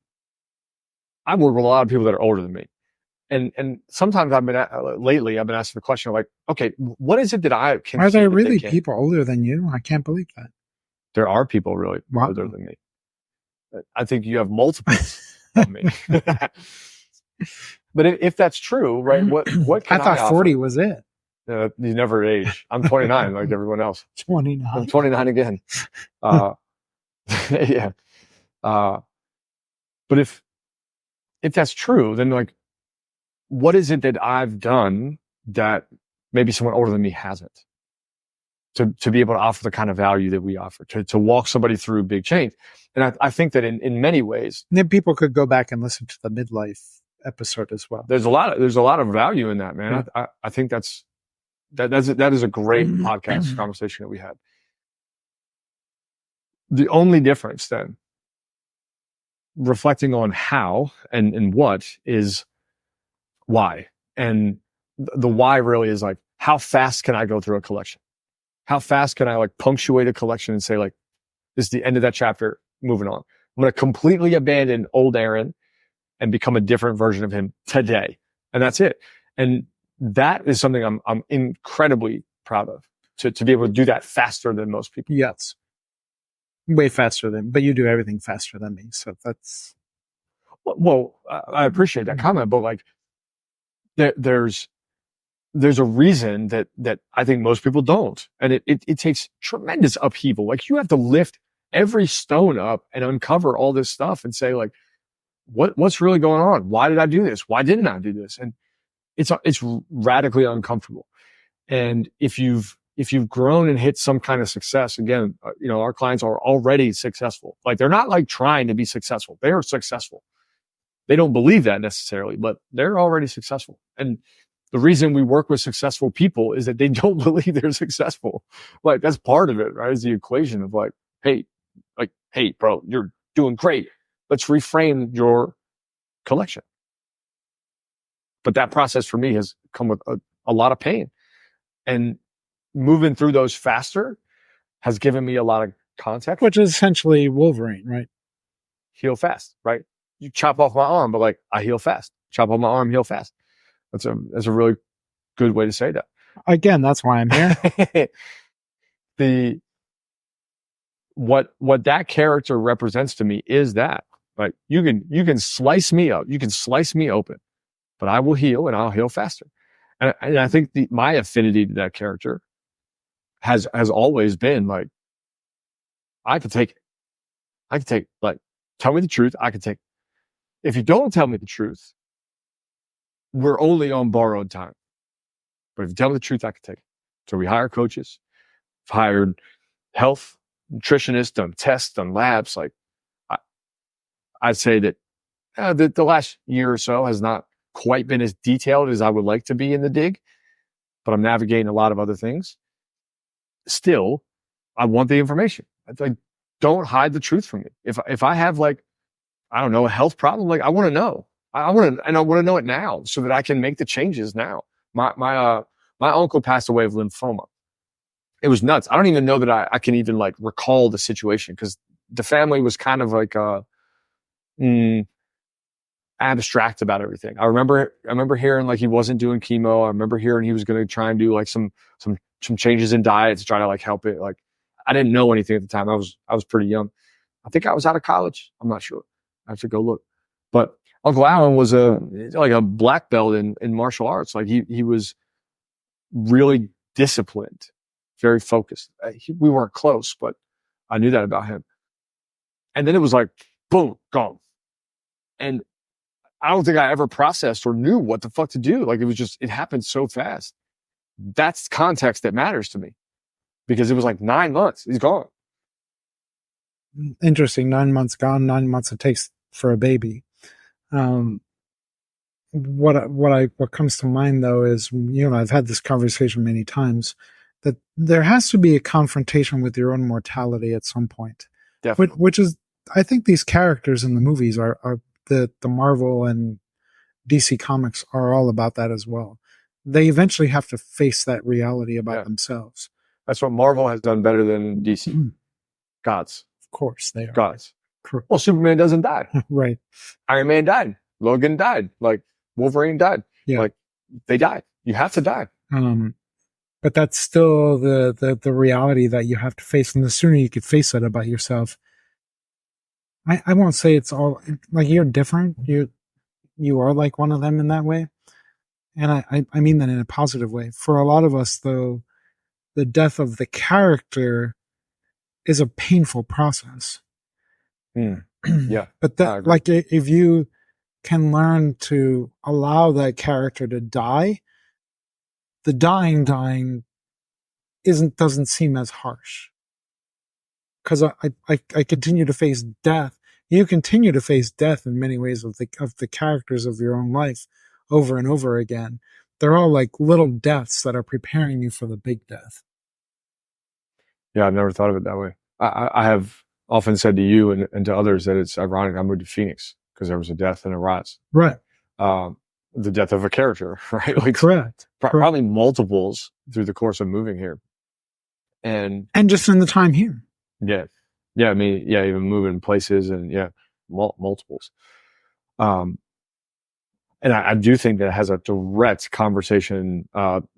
I work with a lot of people that are older than me. And sometimes lately I've been asking the question of like, okay, what is it that I can? Are there really people older than you? I can't believe that. There are people really older than me. I think you have multiples of me. But if that's true, right? What can I thought 40 was it. You never age. I'm 29 like everyone else. 29. I'm 29 again. Yeah. But if that's true, then like, what is it that I've done that maybe someone older than me hasn't? To be able to offer the kind of value that we offer, to walk somebody through big change. And I think that in many ways, then people could go back and listen to the midlife episode as well. There's a lot of value in that, man. Yeah. I think that is a great podcast conversation that we had. The only difference then, reflecting on how and what, is why. And the why really is like, how fast can I go through a collection? How fast can I like punctuate a collection and say like, this is the end of that chapter, moving on. I'm going to completely abandon old Aaron and become a different version of him today. And that's it. And that is something I'm incredibly proud of, to be able to do that faster than most people. Yes. Way faster but you do everything faster than me. So that's. Well, I appreciate that comment, but like there's a reason that I think most people don't. And it takes tremendous upheaval. Like you have to lift every stone up and uncover all this stuff and say like, what's really going on? Why did I do this? Why didn't I do this? And it's radically uncomfortable. And if you've grown and hit some kind of success, again, our clients are already successful. Like they're not like trying to be successful. They are successful. They don't believe that necessarily, but they're already successful. And the reason we work with successful people is that they don't believe they're successful. Like that's part of it, right? Is the equation of like, hey, bro, you're doing great. Let's reframe your collection. But that process for me has come with a lot of pain. And moving through those faster has given me a lot of context. Which is essentially Wolverine, right? heal fast, right? You chop off my arm, but like I heal fast. Chop off my arm, heal fast. That's a really good way to say that. Again, that's why I'm here. What that character represents to me is that, like, you can slice me up, you can slice me open, but I will heal and I'll heal faster. And I think my affinity to that character has always been like, I can take it. I can take it. Like, tell me the truth. I can take it. If you don't tell me the truth, we're only on borrowed time. But if you tell me the truth, I can take it. So we hire coaches, hired health nutritionists, done tests, done labs. Like, I'd say that the last year or so has not quite been as detailed as I would like to be in the dig, but I'm navigating a lot of other things. Still, I want the information. Like, don't hide the truth from me. If I have, like, I don't know, a health problem, like, I want to know. I want to know it now so that I can make the changes now. My uncle passed away of lymphoma. It was nuts. I don't even know that I can even like recall the situation because the family was kind of like abstract about everything. I remember hearing like he wasn't doing chemo. I remember hearing he was going to try and do like some changes in diet to try to like help it. Like, I didn't know anything at the time. I was pretty young. I think I was out of college. I'm not sure. I have to go look. But Uncle Alan was a black belt in martial arts. Like, he was really disciplined, very focused. We weren't close, but I knew that about him. And then it was like, boom, gone. And I don't think I ever processed or knew what the fuck to do. Like, it happened so fast. That's context that matters to me because it was like 9 months. He's gone. Interesting. 9 months gone, 9 months it takes for a baby. What comes to mind though is, I've had this conversation many times that there has to be a confrontation with your own mortality at some point. Definitely. Which is, I think these characters in the movies are the Marvel and DC comics are all about that as well. They eventually have to face that reality about themselves. That's what Marvel has done better than DC. Mm. Gods. Of course they are. Gods. Well, Superman doesn't die. Right. Iron Man died. Logan died. Like, Wolverine died. Yeah. Like, they died. You have to die. But that's still the reality that you have to face. And the sooner you could face that about yourself, I won't say it's all like you're different. You are like one of them in that way. And I mean that in a positive way. For a lot of us though, the death of the character is a painful process. Yeah. But that, like, if you can learn to allow that character to die, the dying doesn't seem as harsh. Because I continue to face death. You continue to face death in many ways of the characters of your own life over and over again. They're all like little deaths that are preparing you for the big death. Yeah, I've never thought of it that way. I have often said to you and to others that it's ironic I moved to Phoenix because there was a death and a rise. Right. The death of a character, right? Like, Correct. Probably multiples through the course of moving here. And just in the time here. Yeah. Yeah. I mean, yeah, even moving places and multiples. And I do think that it has a direct conversation,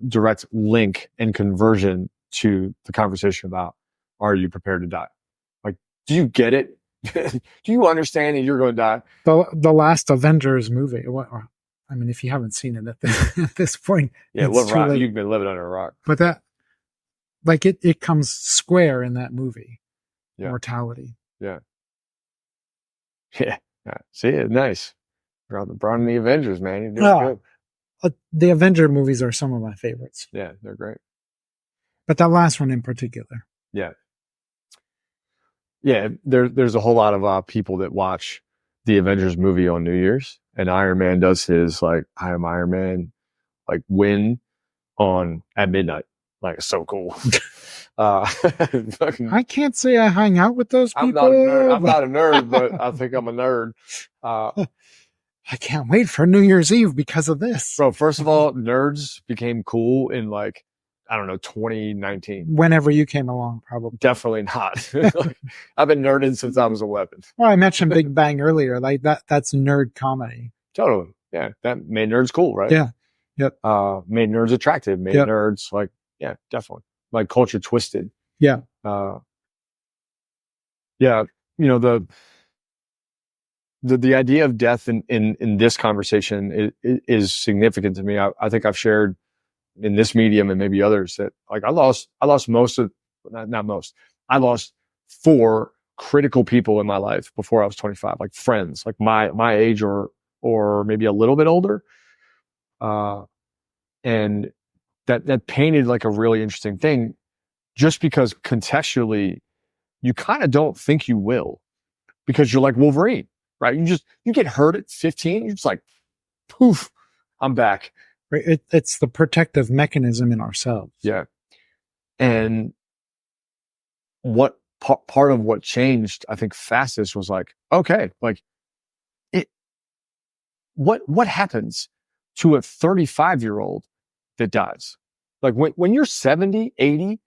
direct link and conversion to the conversation about, are you prepared to die? Like, do you get it? Do you understand that you're going to die? The last Avengers movie. I mean, if you haven't seen it at this point, you've been living under a rock. But that, like, it comes square in that movie. Yeah. Mortality. Yeah. Yeah. See it. Nice. Brought in the Avengers, man. You're doing good. The Avenger movies are some of my favorites. Yeah, they're great. But that last one in particular. Yeah. Yeah, there's a whole lot of people that watch the Avengers movie on New Year's, and Iron Man does his, like, I am Iron Man, like, win at midnight. Like, it's so cool. I can't say I hang out with those people. I'm not a nerd, but I think I'm a nerd. I can't wait for New Year's Eve because of this. Bro, first of all, nerds became cool in, like, I don't know, 2019. Whenever you came along, probably. Definitely not. I've been nerding since I was 11. Well, I mentioned Big Bang earlier. Like that's nerd comedy. Totally. Yeah. That made nerds cool, right? Yeah. Yep. Made nerds attractive. Made nerds like, yeah, definitely. Like culture twisted. Yeah. Yeah. You know, the idea of death in this conversation is significant to me. I think I've shared in this medium and maybe others that like I lost most of, not most, I lost 4 critical people in my life before I was 25, like friends, like my age or maybe a little bit older. And that painted like a really interesting thing, just because contextually you kind of don't think you will, because you're like Wolverine, right? You get hurt at 15. You're just like, poof, I'm back. Right. It's the protective mechanism in ourselves. Yeah. And what part of what changed, I think, fastest was like, okay, like what happens to a 35-year-old that dies? Like when you're 70, 80,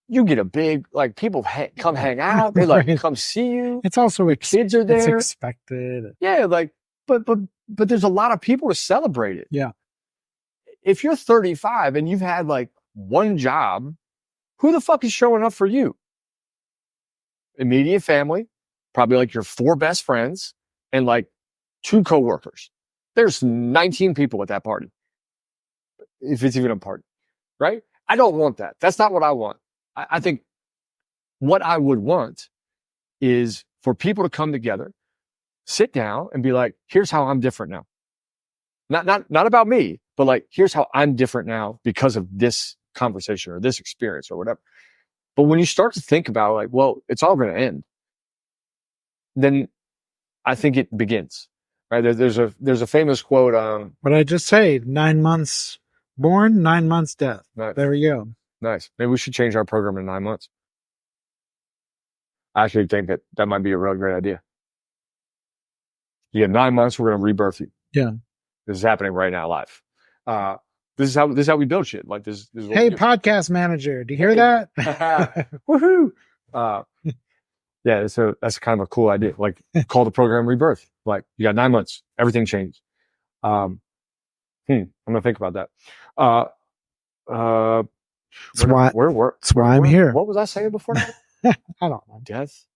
you get a big, like people come hang out. They like come see you. It's also kids are there. It's expected. Yeah. Like, but there's a lot of people to celebrate it. Yeah. If you're 35 and you've had like one job, who the fuck is showing up for you? Immediate family, probably like your 4 best friends and like 2 coworkers. There's 19 people at that party. If it's even a party, right? I don't want that. That's not what I want. I think what I would want is for people to come together, sit down and be like, here's how I'm different now. Not about me, but like, here's how I'm different now because of this conversation or this experience or whatever. But when you start to think about like, well, it's all going to end, then I think it begins, right? There's a famous quote. What I just say, 9 months born, 9 months death. Nice. There we go. Nice. Maybe we should change our program in 9 months. I actually think that might be a really great idea. You have 9 months, we're going to rebirth you. Yeah. This is happening right now live. This is how we build shit. Like this is what hey, podcast manager, do you hear that? Woohoo! Yeah, so that's kind of a cool idea. Like call the program rebirth. Like you got 9 months, everything changed. I'm gonna think about that. That's why I'm here. What was I saying before that? I don't know. Death.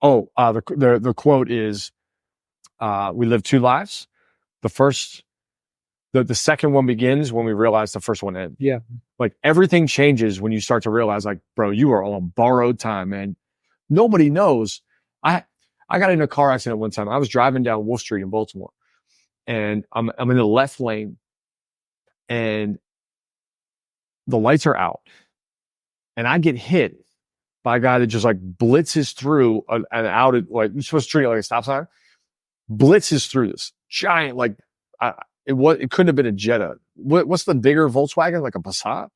Oh, the quote is, we live 2 lives. The second one begins when we realize the first one ends. Yeah. Like everything changes when you start to realize like, bro, you are on borrowed time, man. Nobody knows. I got in a car accident one time. I was driving down Wolf Street in Baltimore and I'm in the left lane and the lights are out and I get hit by a guy that just like blitzes through an out, like you're supposed to treat it like a stop sign, blitzes through this giant, like, it couldn't have been a Jetta. What's the bigger Volkswagen? Like a Passat?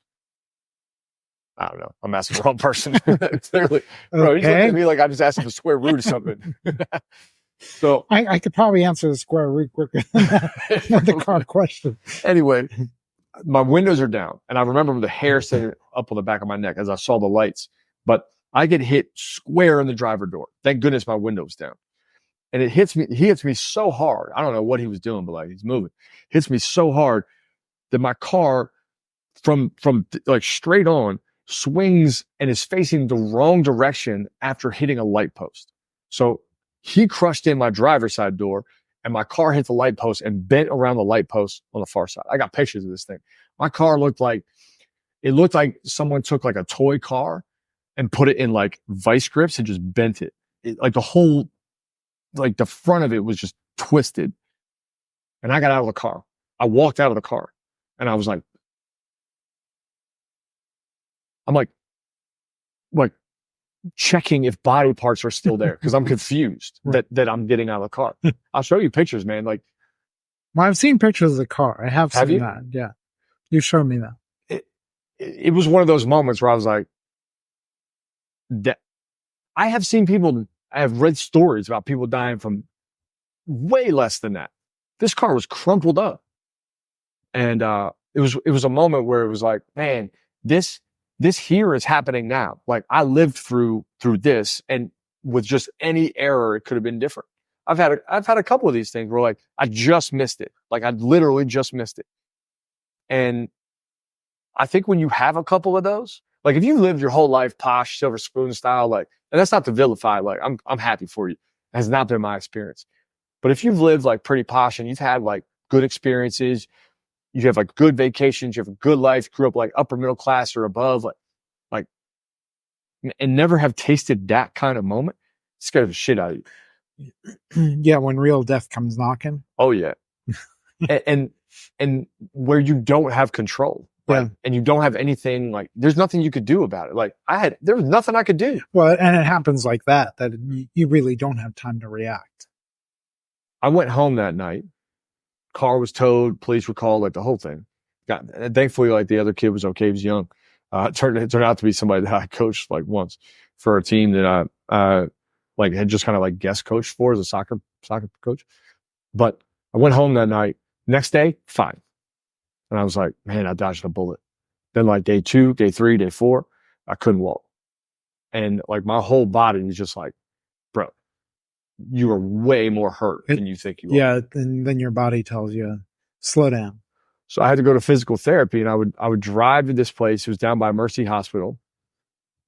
I don't know. I'm asking the wrong person. Clearly. Bro, he's looking at me like I just asked him the square root or something. So I could probably answer the square root quicker than the car question. Anyway, my windows are down and I remember the hair sitting up on the back of my neck as I saw the lights, but I get hit square in the driver door. Thank goodness my window's down. And he hits me so hard. I don't know what he was doing, but like he's moving. Hits me so hard that my car from like straight on swings and is facing the wrong direction after hitting a light post. So he crushed in my driver's side door and my car hit the light post and bent around the light post on the far side. I got pictures of this thing. My car looked like someone took like a toy car and put it in like vice grips and just bent it. Like the whole, like the front of it was just twisted. And I got out of the car. I walked out of the car and I was like, I'm like checking if body parts are still there because I'm confused that I'm getting out of the car. I'll show you pictures, man. Like, well, I've seen pictures of the car. I have seen that. Yeah. You showed me that. It was one of those moments where I was like, I have read stories about people dying from way less than that. This car was crumpled up. And it was a moment where it was like, man, this here is happening now. Like I lived through this, and with just any error, it could have been different. I've had a couple of these things where like I just missed it. Like I literally just missed it. And I think when you have a couple of those, like if you lived your whole life posh, silver spoon style, like, and that's not to vilify, like I'm happy for you. It has not been my experience. But if you've lived like pretty posh and you've had like good experiences, you have like good vacations, you have a good life, grew up like upper middle class or above, like, and never have tasted that kind of moment, it scares the shit out of you. Yeah, when real death comes knocking. Oh yeah. and where you don't have control. Right. Yeah. And you don't have anything, like there's nothing you could do about it. Like there was nothing I could do. Well, and it happens like that you really don't have time to react. I went home that night. Car was towed, police were called, like the whole thing. Thankfully, like the other kid was okay. He was young. It turned out to be somebody that I coached like once for a team that I like had just kind of like guest coached for as a soccer coach. But I went home that night. Next day, fine. And I was like, man, I dodged a bullet. Then like day 2, day 3, day 4, I couldn't walk. And like my whole body was just like, bro, you are way more hurt than you think you are. Yeah, and then your body tells you, slow down. So I had to go to physical therapy, and I would drive to this place. It was down by Mercy Hospital.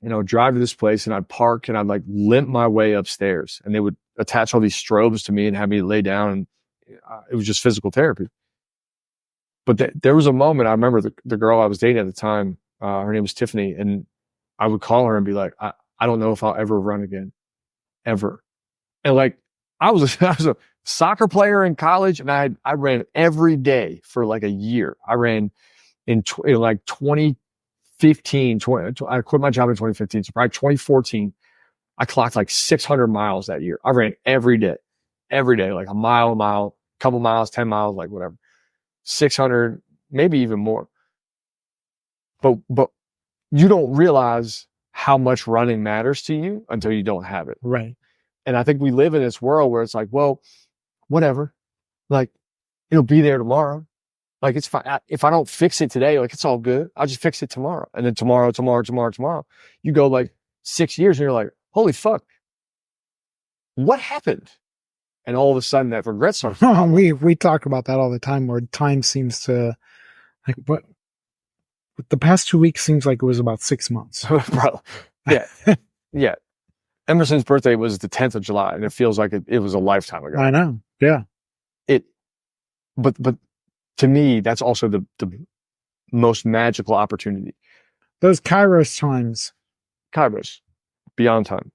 And I would drive to this place, and I'd park, and I'd like limp my way upstairs. And they would attach all these strobes to me and have me lay down. And it was just physical therapy. But there was a moment, I remember the girl I was dating at the time, her name was Tiffany, and I would call her and be like, I don't know if I'll ever run again, ever. And like, I was a soccer player in college, and I ran every day for like a year. I ran in like 2015, I quit my job in 2015. So probably 2014, I clocked like 600 miles that year. I ran every day, like a mile, couple miles, 10 miles, like whatever, 600, maybe even more. But you don't realize how much running matters to you until you don't have it. Right. And I think we live in this world where it's like, well, whatever, like it'll be there tomorrow. Like it's fine. If I don't fix it today, like it's all good. I'll just fix it tomorrow. And then tomorrow. You go like 6 years and you're like, holy fuck, what happened? And all of a sudden that regret starts. We talk about that all the time, where time seems to, like, what the past 2 weeks seems like it was about 6 months. Bro, yeah. Yeah. Emerson's birthday was the 10th of July, and it feels like it was a lifetime ago. I know. Yeah. But to me, that's also the most magical opportunity. Those Kairos times. Kairos, beyond time.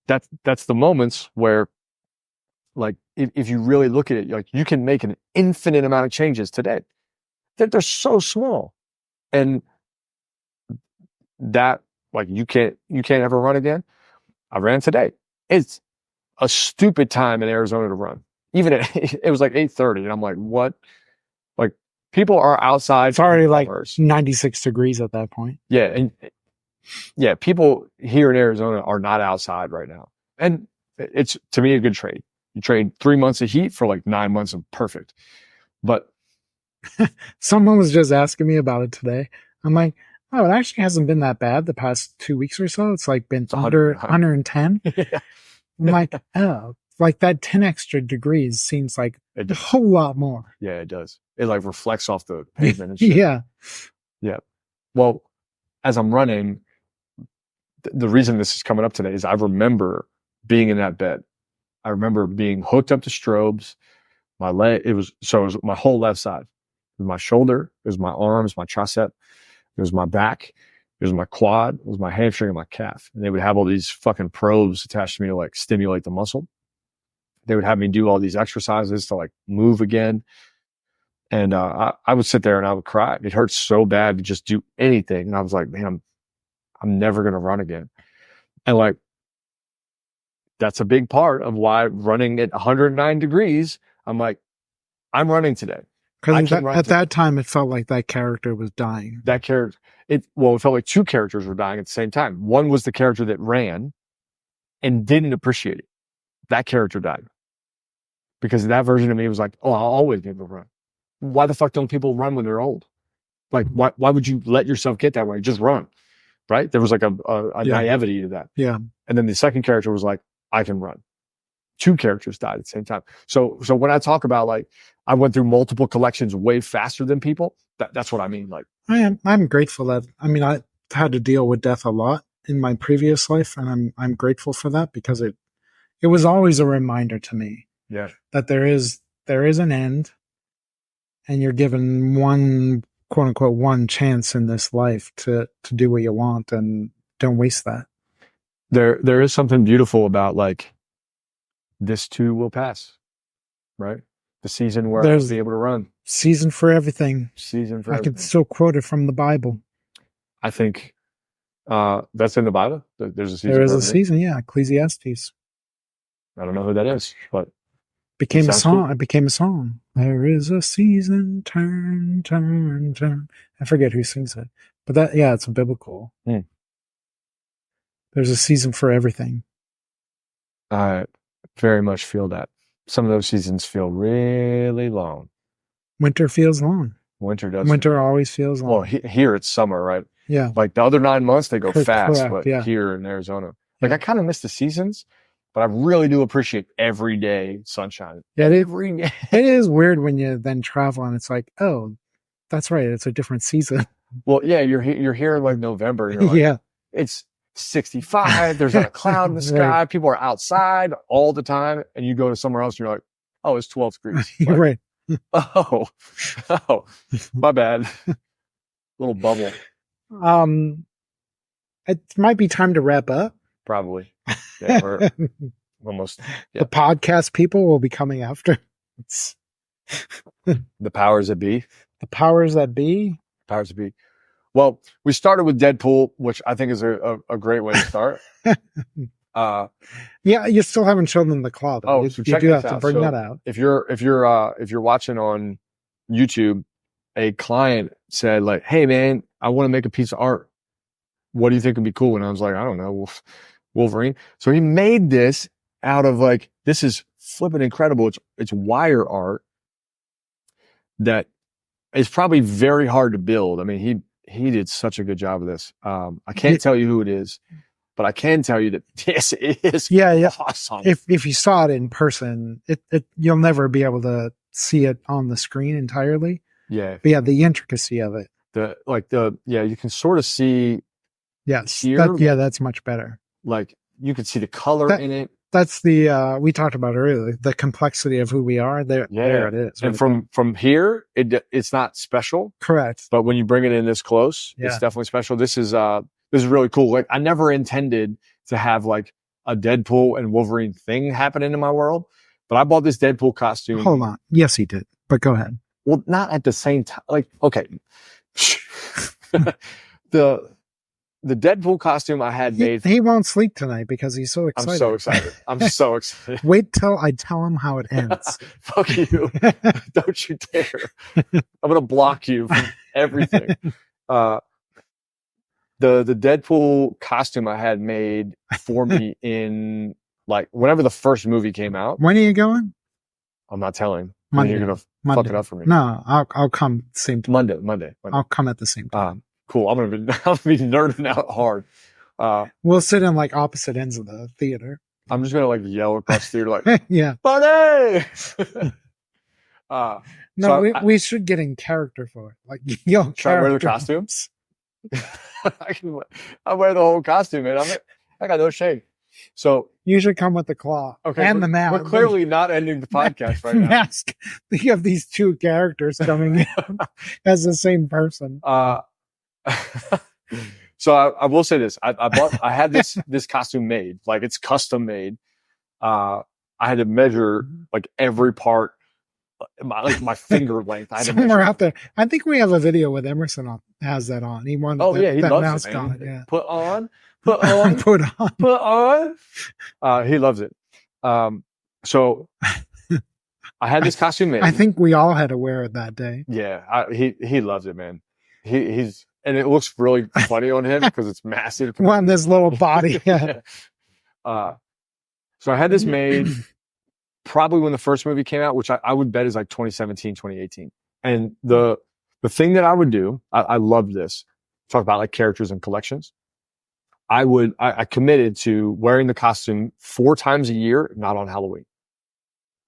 That's the moments where, like, if you really look at it, like you can make an infinite amount of changes today. They're so small, and that, like, you can't ever run again. I ran today. It's a stupid time in Arizona to run. Even it was like 8:30, and I'm like, what? Like, people are outside. It's already like 96 degrees at that point. Yeah, and yeah, people here in Arizona are not outside right now, and it's, to me, a good trade. You trade 3 months of heat for like 9 months of perfect. But someone was just asking me about it today. I'm like, oh, it actually hasn't been that bad the past 2 weeks or so. It's like been under 110. Yeah. I'm like, oh, like that 10 extra degrees seems like a whole lot more. Yeah, it does. It like reflects off the pavement and shit. Yeah. Yeah. Well, as I'm running, the reason this is coming up today is I remember being in that bed. I remember being hooked up to strobes. My leg, it was my whole left side. It was my shoulder, it was my arms, my tricep, it was my back, it was my quad, it was my hamstring and my calf. And they would have all these fucking probes attached to me to like stimulate the muscle. They would have me do all these exercises to like move again. And I would sit there and I would cry. It hurt so bad to just do anything. And I was like, man, I'm never going to run again. And like, that's a big part of why running at 109 degrees, I'm like, I'm running today. Because at that time, it felt like that character was dying. That character, it felt like two characters were dying at the same time. One was the character that ran and didn't appreciate it. That character died. Because that version of me was like, oh, I'll always be able to run. why the fuck don't people run when they're old? Like, why would you let yourself get that way? Just run, right? There was like a naivety to that. Yeah. And then the second character was like, I can run. 2 characters died at the same time. So when I talk about like, I went through multiple collections way faster than people, that's what I mean. Like, I'm grateful that, I mean, I had to deal with death a lot in my previous life, and I'm grateful for that, because it was always a reminder to me that there is an end, and you're given one, quote unquote, one chance in this life to do what you want, and don't waste that. There is something beautiful about like, this too will pass, right? The season where I'll be able to run. Season for everything. Season for I everything. can still quote it from the Bible. I think that's in the Bible. There's a season. There is a season, yeah. Ecclesiastes. I don't know who that is, but became a song. Cool. It became a song. There is a season, turn, turn, turn. I forget who sings it, but that, yeah, it's a biblical. There's a season for everything. I very much feel that. Some of those seasons feel really long. Winter feels long. Winter does. Winter always feels long. Well, here it's summer, right? Yeah. Like the other 9 months, they go fast, correct, but yeah. here in Arizona, like I kind of miss the seasons, but I really do appreciate everyday sunshine. Yeah, every day. It is weird when you then travel and it's like, oh, that's right, it's a different season. Well, yeah, you're here in like November. And you're like, yeah, it's 65. There's not a cloud in the sky. Right. People are outside all the time, and you go to somewhere else, and you're like, oh, it's 12 degrees. Like, right. Oh, my bad. Little bubble. It might be time to wrap up. Probably. Yeah, we're almost. Yeah. The podcast people will be coming after. The powers that be. The powers that be. Powers that be. Well, we started with Deadpool, which I think is a great way to start. Yeah, you still haven't shown them the claw. Though. Oh, you, so check you do this have out. to bring so that out. If you're watching on YouTube, a client said like, "Hey man, I want to make a piece of art. What do you think would be cool?" And I was like, "I don't know, Wolverine." So he made this out of like, this is flipping incredible. It's wire art that is probably very hard to build. I mean, he did such a good job of this. I can't tell you who it is, but I can tell you that this is awesome. If you saw it in person, it you'll never be able to see it on the screen entirely. Yeah. But yeah, the intricacy of it. You can sort of see. Yes. Here, that's much better. Like you can see the color in it. That's the we talked about earlier, the complexity of who we are. There it is. And from here, it's not special. Correct. But when you bring it in this close, it's definitely special. This is really cool. Like I never intended to have like a Deadpool and Wolverine thing happening in my world, but I bought this Deadpool costume. Hold on. Yes, he did. But go ahead. Well, not at the same time. Like, okay. The Deadpool costume I had made. He won't sleep tonight because he's so excited. I'm so excited. I'm so excited. Wait till I tell him how it ends. Fuck you. Don't you dare. I'm going to block you from everything. The Deadpool costume I had made for me in like whenever the first movie came out. When are you going? I'm not telling. Monday. You're going to fuck it up for me. No, I'll come same time. Monday. I'll come at the same time. Cool. I'm gonna be nerding out hard. We'll sit in like opposite ends of the theater. I'm just gonna like yell across the theater like, yeah, buddy. We should get in character for it. Like, yo, try to wear the costumes. I wear the whole costume, man. I got no shame. So you should come with the claw and the mask. We're clearly not ending the podcast right now. Mask. You have these two characters coming in as the same person. So I will say this. I had this costume made, like it's custom made. I had to measure like every part, my finger length. I had somewhere out there. I think we have a video with Emerson has that on. He wanted he loves it, man. Yeah. Put on. He loves it. So I had this costume made. I think we all had to wear it that day. Yeah, he loves it, man. He's and it looks really funny on him because it's massive. On this little body. Yeah. So I had this made probably when the first movie came out, which I would bet is like 2017, 2018. And the thing that I would do, I love this. Talk about like characters and collections. I committed to wearing the costume 4 times a year, not on Halloween.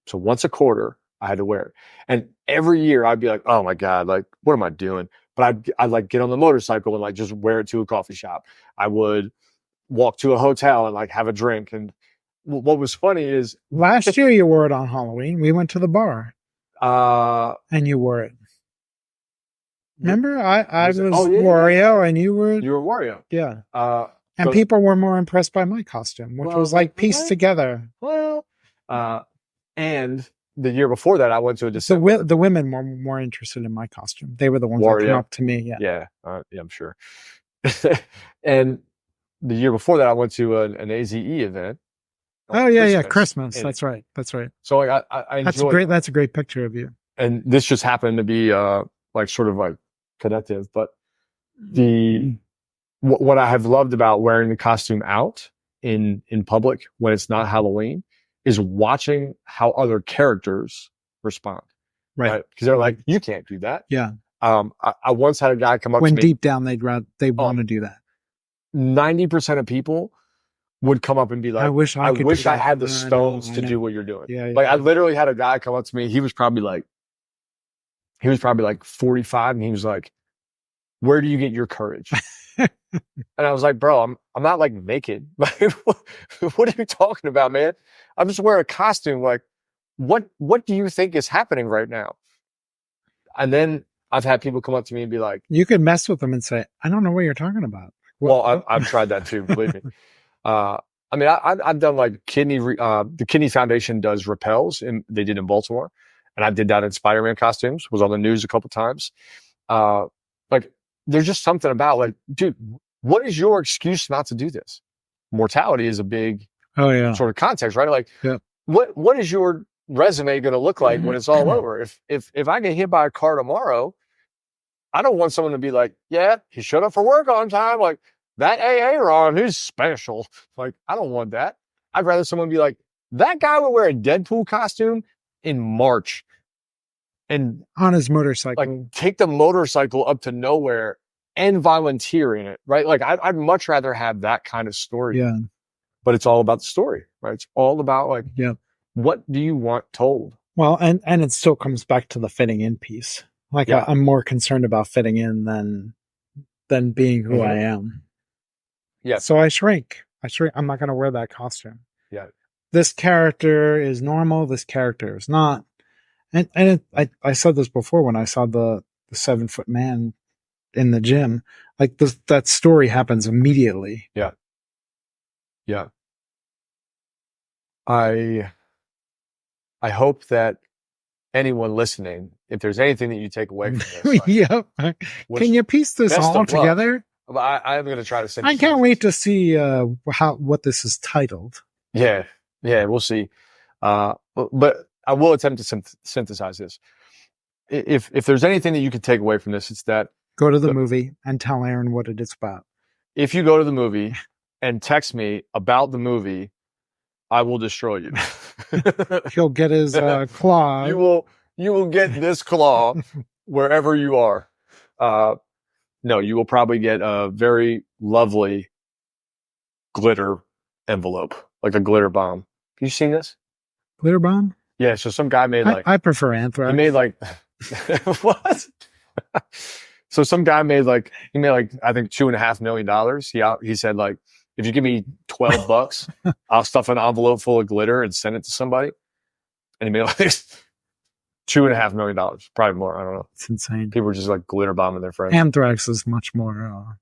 So once a quarter, I had to wear it. And every year I'd be like, oh my God, like, what am I doing? But I'd like get on the motorcycle and like just wear it to a coffee shop. I would walk to a hotel and like have a drink. And what was funny is last year you wore it on Halloween. We went to the bar. And you wore it. Remember, I was Wario and you were Wario. Yeah. And people were more impressed by my costume, which was like pieced together. Well, and the year before that, I went to a December. The women were more interested in my costume. They were the ones that came up to me. Yeah. Yeah, I'm sure. And the year before that, I went to an AZE event. Oh yeah, Christmas. That's right. So like I enjoyed. That's a great picture of you. And this just happened to be like sort of like connective, but what I have loved about wearing the costume out in public when it's not Halloween is watching how other characters respond. Right? Because they're like, you can't do that. Yeah. I once had a guy come up to me. When deep down they want to do that. 90% of people would come up and be like, I wish I had the stones to do what you're doing. Yeah. Like I literally had a guy come up to me. He was probably like 45, and he was like, where do you get your courage? And I was like, bro, I'm not like naked. What are you talking about, man? I'm just wearing a costume. Like, what do you think is happening right now? And then I've had people come up to me and be like, you could mess with them and say, I don't know what you're talking about. Well, I've tried that too, believe me. I mean, I've done like the Kidney Foundation does rappels, and they did in Baltimore. And I did that in Spider-Man costumes, was on the news a couple times. Like, there's just something about like, dude, what is your excuse not to do this? Mortality is a big sort of context, right? Like, what is your resume going to look like when it's all over? If I get hit by a car tomorrow, I don't want someone to be like, yeah, he showed up for work on time. Like, that AA Ron, he's special. Like, I don't want that. I'd rather someone be like, that guy would wear a Deadpool costume in March and on his motorcycle, like take the motorcycle up to nowhere and volunteer in it, right? Like I'd much rather have that kind of story. Yeah. But it's all about the story, right? It's all about like, what do you want told? Well, and it still comes back to the fitting in piece. Like I'm more concerned about fitting in than being who I am. Yeah. So I shrink. I'm not going to wear that costume. Yeah. This character is normal. This character is not. And I said this before when I saw the 7-foot man in the gym. Like that story happens immediately. Yeah. Yeah. I hope that anyone listening, if there's anything that you take away from this, like, can you piece this all together? I'm going to try to send. I can't wait to see what this is titled. Yeah, we'll see. But I will attempt to synthesize this. If there's anything that you can take away from this, it's that go to the movie and tell Aaron what it is about. If you go to the movie and text me about the movie, I will destroy you. He'll get his claw. You will get this claw wherever you are. No, you will probably get a very lovely glitter envelope, like a glitter bomb. Have you seen this? Glitter bomb? Yeah. So some guy made like. I prefer anthrax. He made like. What? So some guy made like I think $2.5 million. He said like, if you give me $12, I'll stuff an envelope full of glitter and send it to somebody. And he made like $2.5 million, probably more. I don't know. It's insane. People were just like glitter bombing their friends. Anthrax is much more.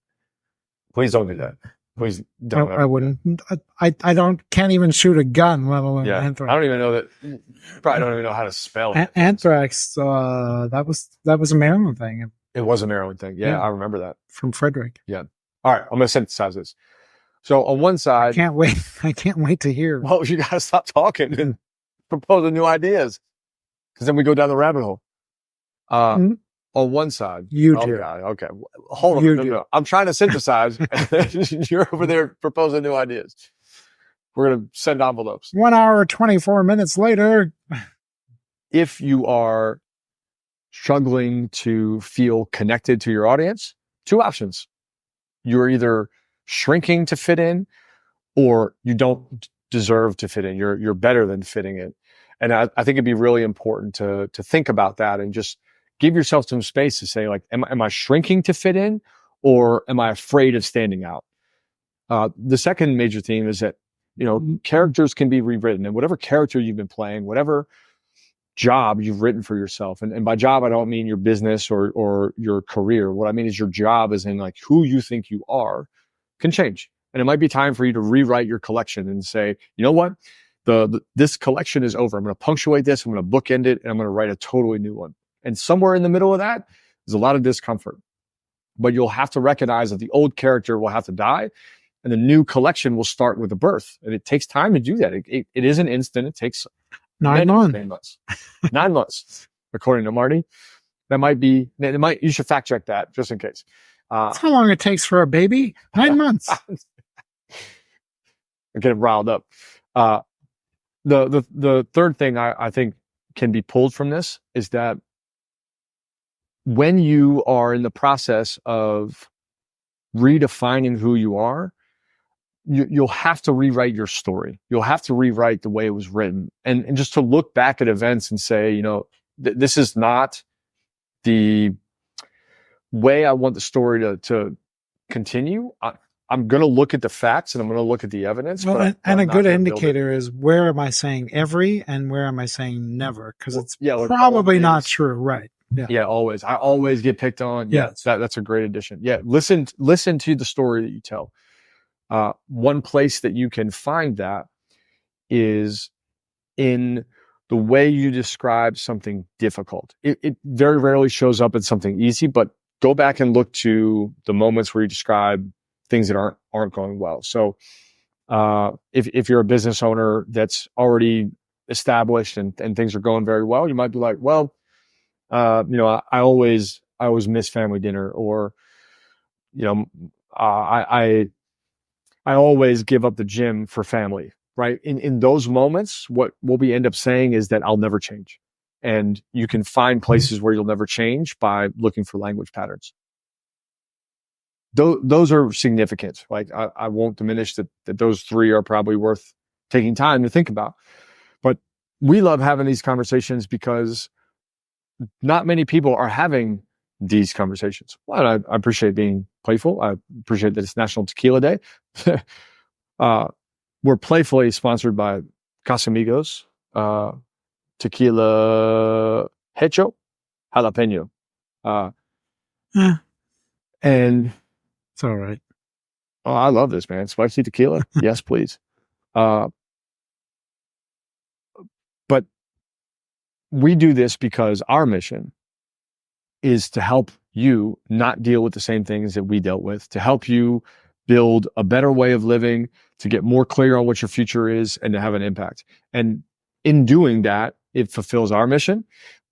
Please don't do that. Please don't. I wouldn't. I can't even shoot a gun, let alone anthrax. I don't even know that. Probably don't even know how to spell it. Anthrax. That was a Maryland thing. It was a Maryland thing. Yeah, I remember that from Frederick. Yeah. All right, I'm gonna synthesize this. So on one side, I can't wait to hear. Well, you gotta stop talking and proposing new ideas, because then we go down the rabbit hole. On one side, you do. God, okay, hold on. No. I'm trying to synthesize. And you're over there proposing new ideas. We're gonna send envelopes. 1 hour, 24 minutes later. If you are struggling to feel connected to your audience, two options. You're either shrinking to fit in, or you don't deserve to fit in. You're better than fitting in. And I think it'd be really important to think about that and just give yourself some space to say, like, am I shrinking to fit in, or am I afraid of standing out? The second major theme is that, characters can be rewritten, and whatever character you've been playing, whatever job you've written for yourself. And by job, I don't mean your business or your career. What I mean is your job is in like who you think you are can change. And it might be time for you to rewrite your collection and say, you know what? This collection is over. I'm going to punctuate this. I'm going to bookend it, and I'm going to write a totally new one. And somewhere in the middle of that, there's a lot of discomfort, but you'll have to recognize that the old character will have to die and the new collection will start with a birth. And it takes time to do that. It isn't instant. It takes 9 months. 9 months, according to Marty. You should fact check that just in case. That's how long it takes for a baby. 9 months. I'm getting riled up. The third thing I think can be pulled from this is that when you are in the process of redefining who you are, you'll have to rewrite your story. You'll have to rewrite the way it was written, and just to look back at events and say, this is not the way I want the story to continue. I'm going to look at the facts and I'm going to look at the evidence. Well, and a good indicator is, where am I saying every and where am I saying never? Because it's probably not true, right? Yeah, always. I always get picked on. Yeah, that's a great addition. Yeah, listen to the story that you tell. One place that you can find that is in the way you describe something difficult. It very rarely shows up in something easy, but go back and look to the moments where you describe things that aren't going well. So if you're a business owner that's already established and things are going very well, you might be like, well, I always miss family dinner, or I always give up the gym for family, right? In those moments, what we end up saying is that I'll never change. And you can find places where you'll never change by looking for language patterns. Those are significant. Like I won't diminish that those three are probably worth taking time to think about. But we love having these conversations because not many people are having these conversations. Well, I appreciate being playful. I appreciate that it's National Tequila Day. We're playfully sponsored by Casamigos Tequila Jalapeño. And it's all right. Oh, I love this, man. Spicy tequila. Yes, please. But we do this because our mission is to help you not deal with the same things that we dealt with, to help you build a better way of living, to get more clear on what your future is, and to have an impact. And in doing that, it fulfills our mission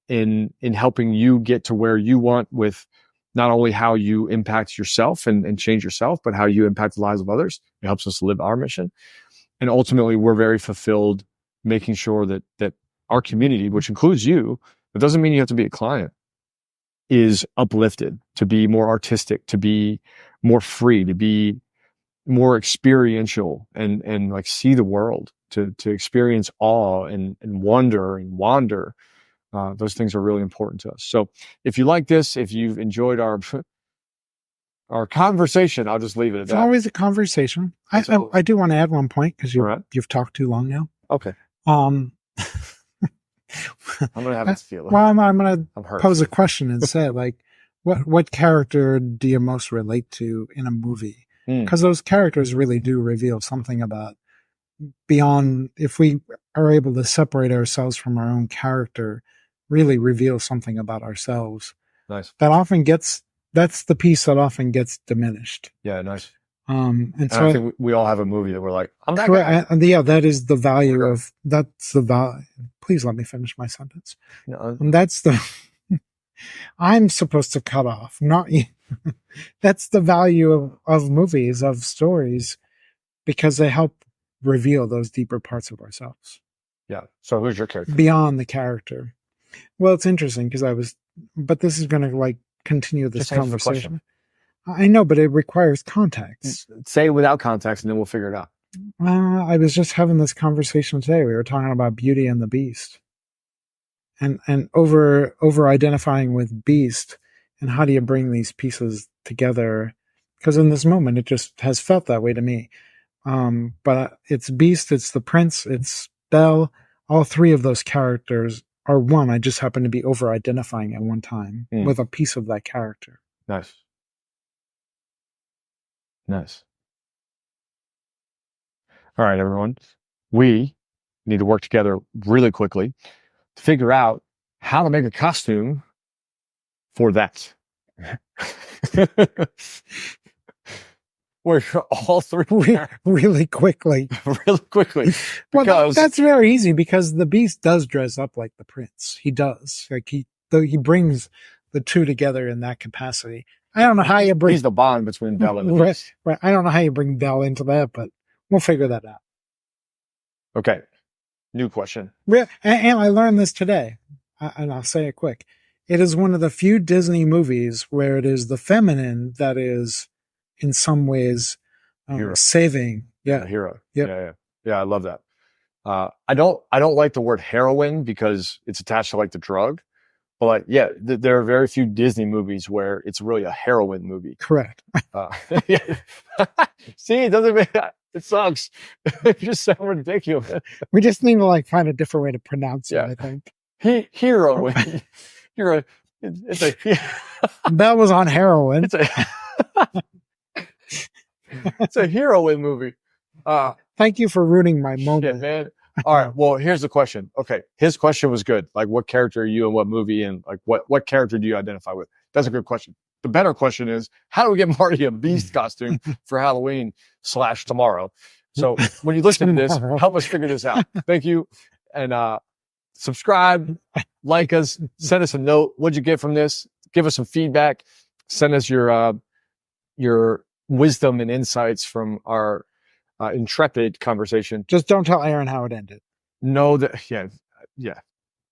in helping you get to where you want, with not only how you impact yourself and change yourself, but how you impact the lives of others. It helps us live our mission. And ultimately, we're very fulfilled making sure that our community, which includes you, it doesn't mean you have to be a client, is uplifted, to be more artistic, to be more free, to be more experiential, and like see the world, to experience awe and wonder and wander. Those things are really important to us. So if you like this, if you've enjoyed our conversation, I'll just leave it at that. It's always a conversation. I do want to add one point, because you've talked too long now. Okay. I'm gonna have this feel. Well, I'm gonna pose a question and say, like, what character do you most relate to in a movie? Because those characters really do reveal something about beyond. If we are able to separate ourselves from our own character, really reveal something about ourselves. Nice. That's the piece that often gets diminished. Yeah, nice. And so I think we all have a movie that we're like, I'm that guy. That is the value of, that's the value. Please let me finish my sentence. No. And that's the, I'm supposed to cut off, not you. That's the value of movies, of stories, because they help reveal those deeper parts of ourselves. Yeah. So who's your character? Beyond the character. Well, it's interesting because I was but this is going to like continue this Just answer the conversation. I know, but it requires context. Say it without context, and then we'll figure it out. I was just having this conversation today. We were talking about Beauty and the Beast, and over identifying with Beast, and how do you bring these pieces together? Because in this moment, it just has felt that way to me. But it's Beast, it's the Prince, it's Belle. All three of those characters are one. I just happen to be over identifying at one time with a piece of that character. Nice. Nice. All right, everyone. We need to work together really quickly to figure out how to make a costume for that. We're all three really quickly. Really quickly. Well, that's very easy because the Beast does dress up like the Prince. He does. Like he brings the two together in that capacity. I don't know how you bring. He's the bond between Belle and the Beast. Right. I don't know how you bring Belle into that, but we'll figure that out. Okay. New question. And I learned this today, and I'll say it quick. It is one of the few Disney movies where it is the feminine that is, in some ways, saving. Yeah. Hero. Yep. Yeah. I love that. I don't like the word heroine because it's attached to like the drug. But like, yeah, there are very few Disney movies where it's really a heroine movie. Correct. Yeah. See, it doesn't make it sucks. It just sounds ridiculous. We just need to like find a different way to pronounce it, I think. Heroine. It's a Belle was on heroin. It's a heroine movie. Thank you for ruining my moment. Shit, man. All right. Well, here's the question. Okay. His question was good. Like, what character are you in what movie? And like, what character do you identify with? That's a good question. The better question is, how do we get Marty a Beast costume for Halloween / tomorrow? So when you listen to this, help us figure this out. Thank you. And subscribe, like us, send us a note. What'd you get from this? Give us some feedback. Send us your wisdom and insights from our intrepid conversation. Just don't tell Aaron how it ended. Know that,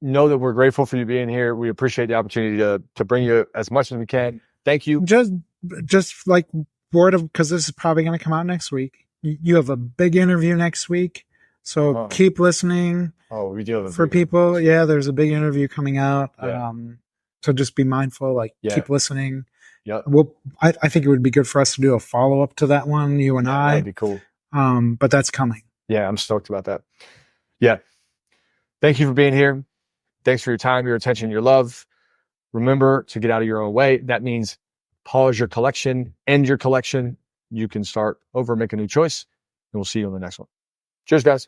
know that we're grateful for you being here. We appreciate the opportunity to bring you as much as we can. Thank you. Just like word of, because this is probably going to come out next week. You have a big interview next week, so keep listening. We do have for people. Yeah, there's a big interview coming out. Yeah. So just be mindful. Like keep listening. Yeah. I think it would be good for us to do a follow up to that one. You and I. That'd be cool. But that's coming. Yeah, I'm stoked about that. Yeah. Thank you for being here. Thanks for your time, your attention, your love. Remember to get out of your own way. That means pause your collection, end your collection. You can start over, make a new choice, and we'll see you on the next one. Cheers, guys.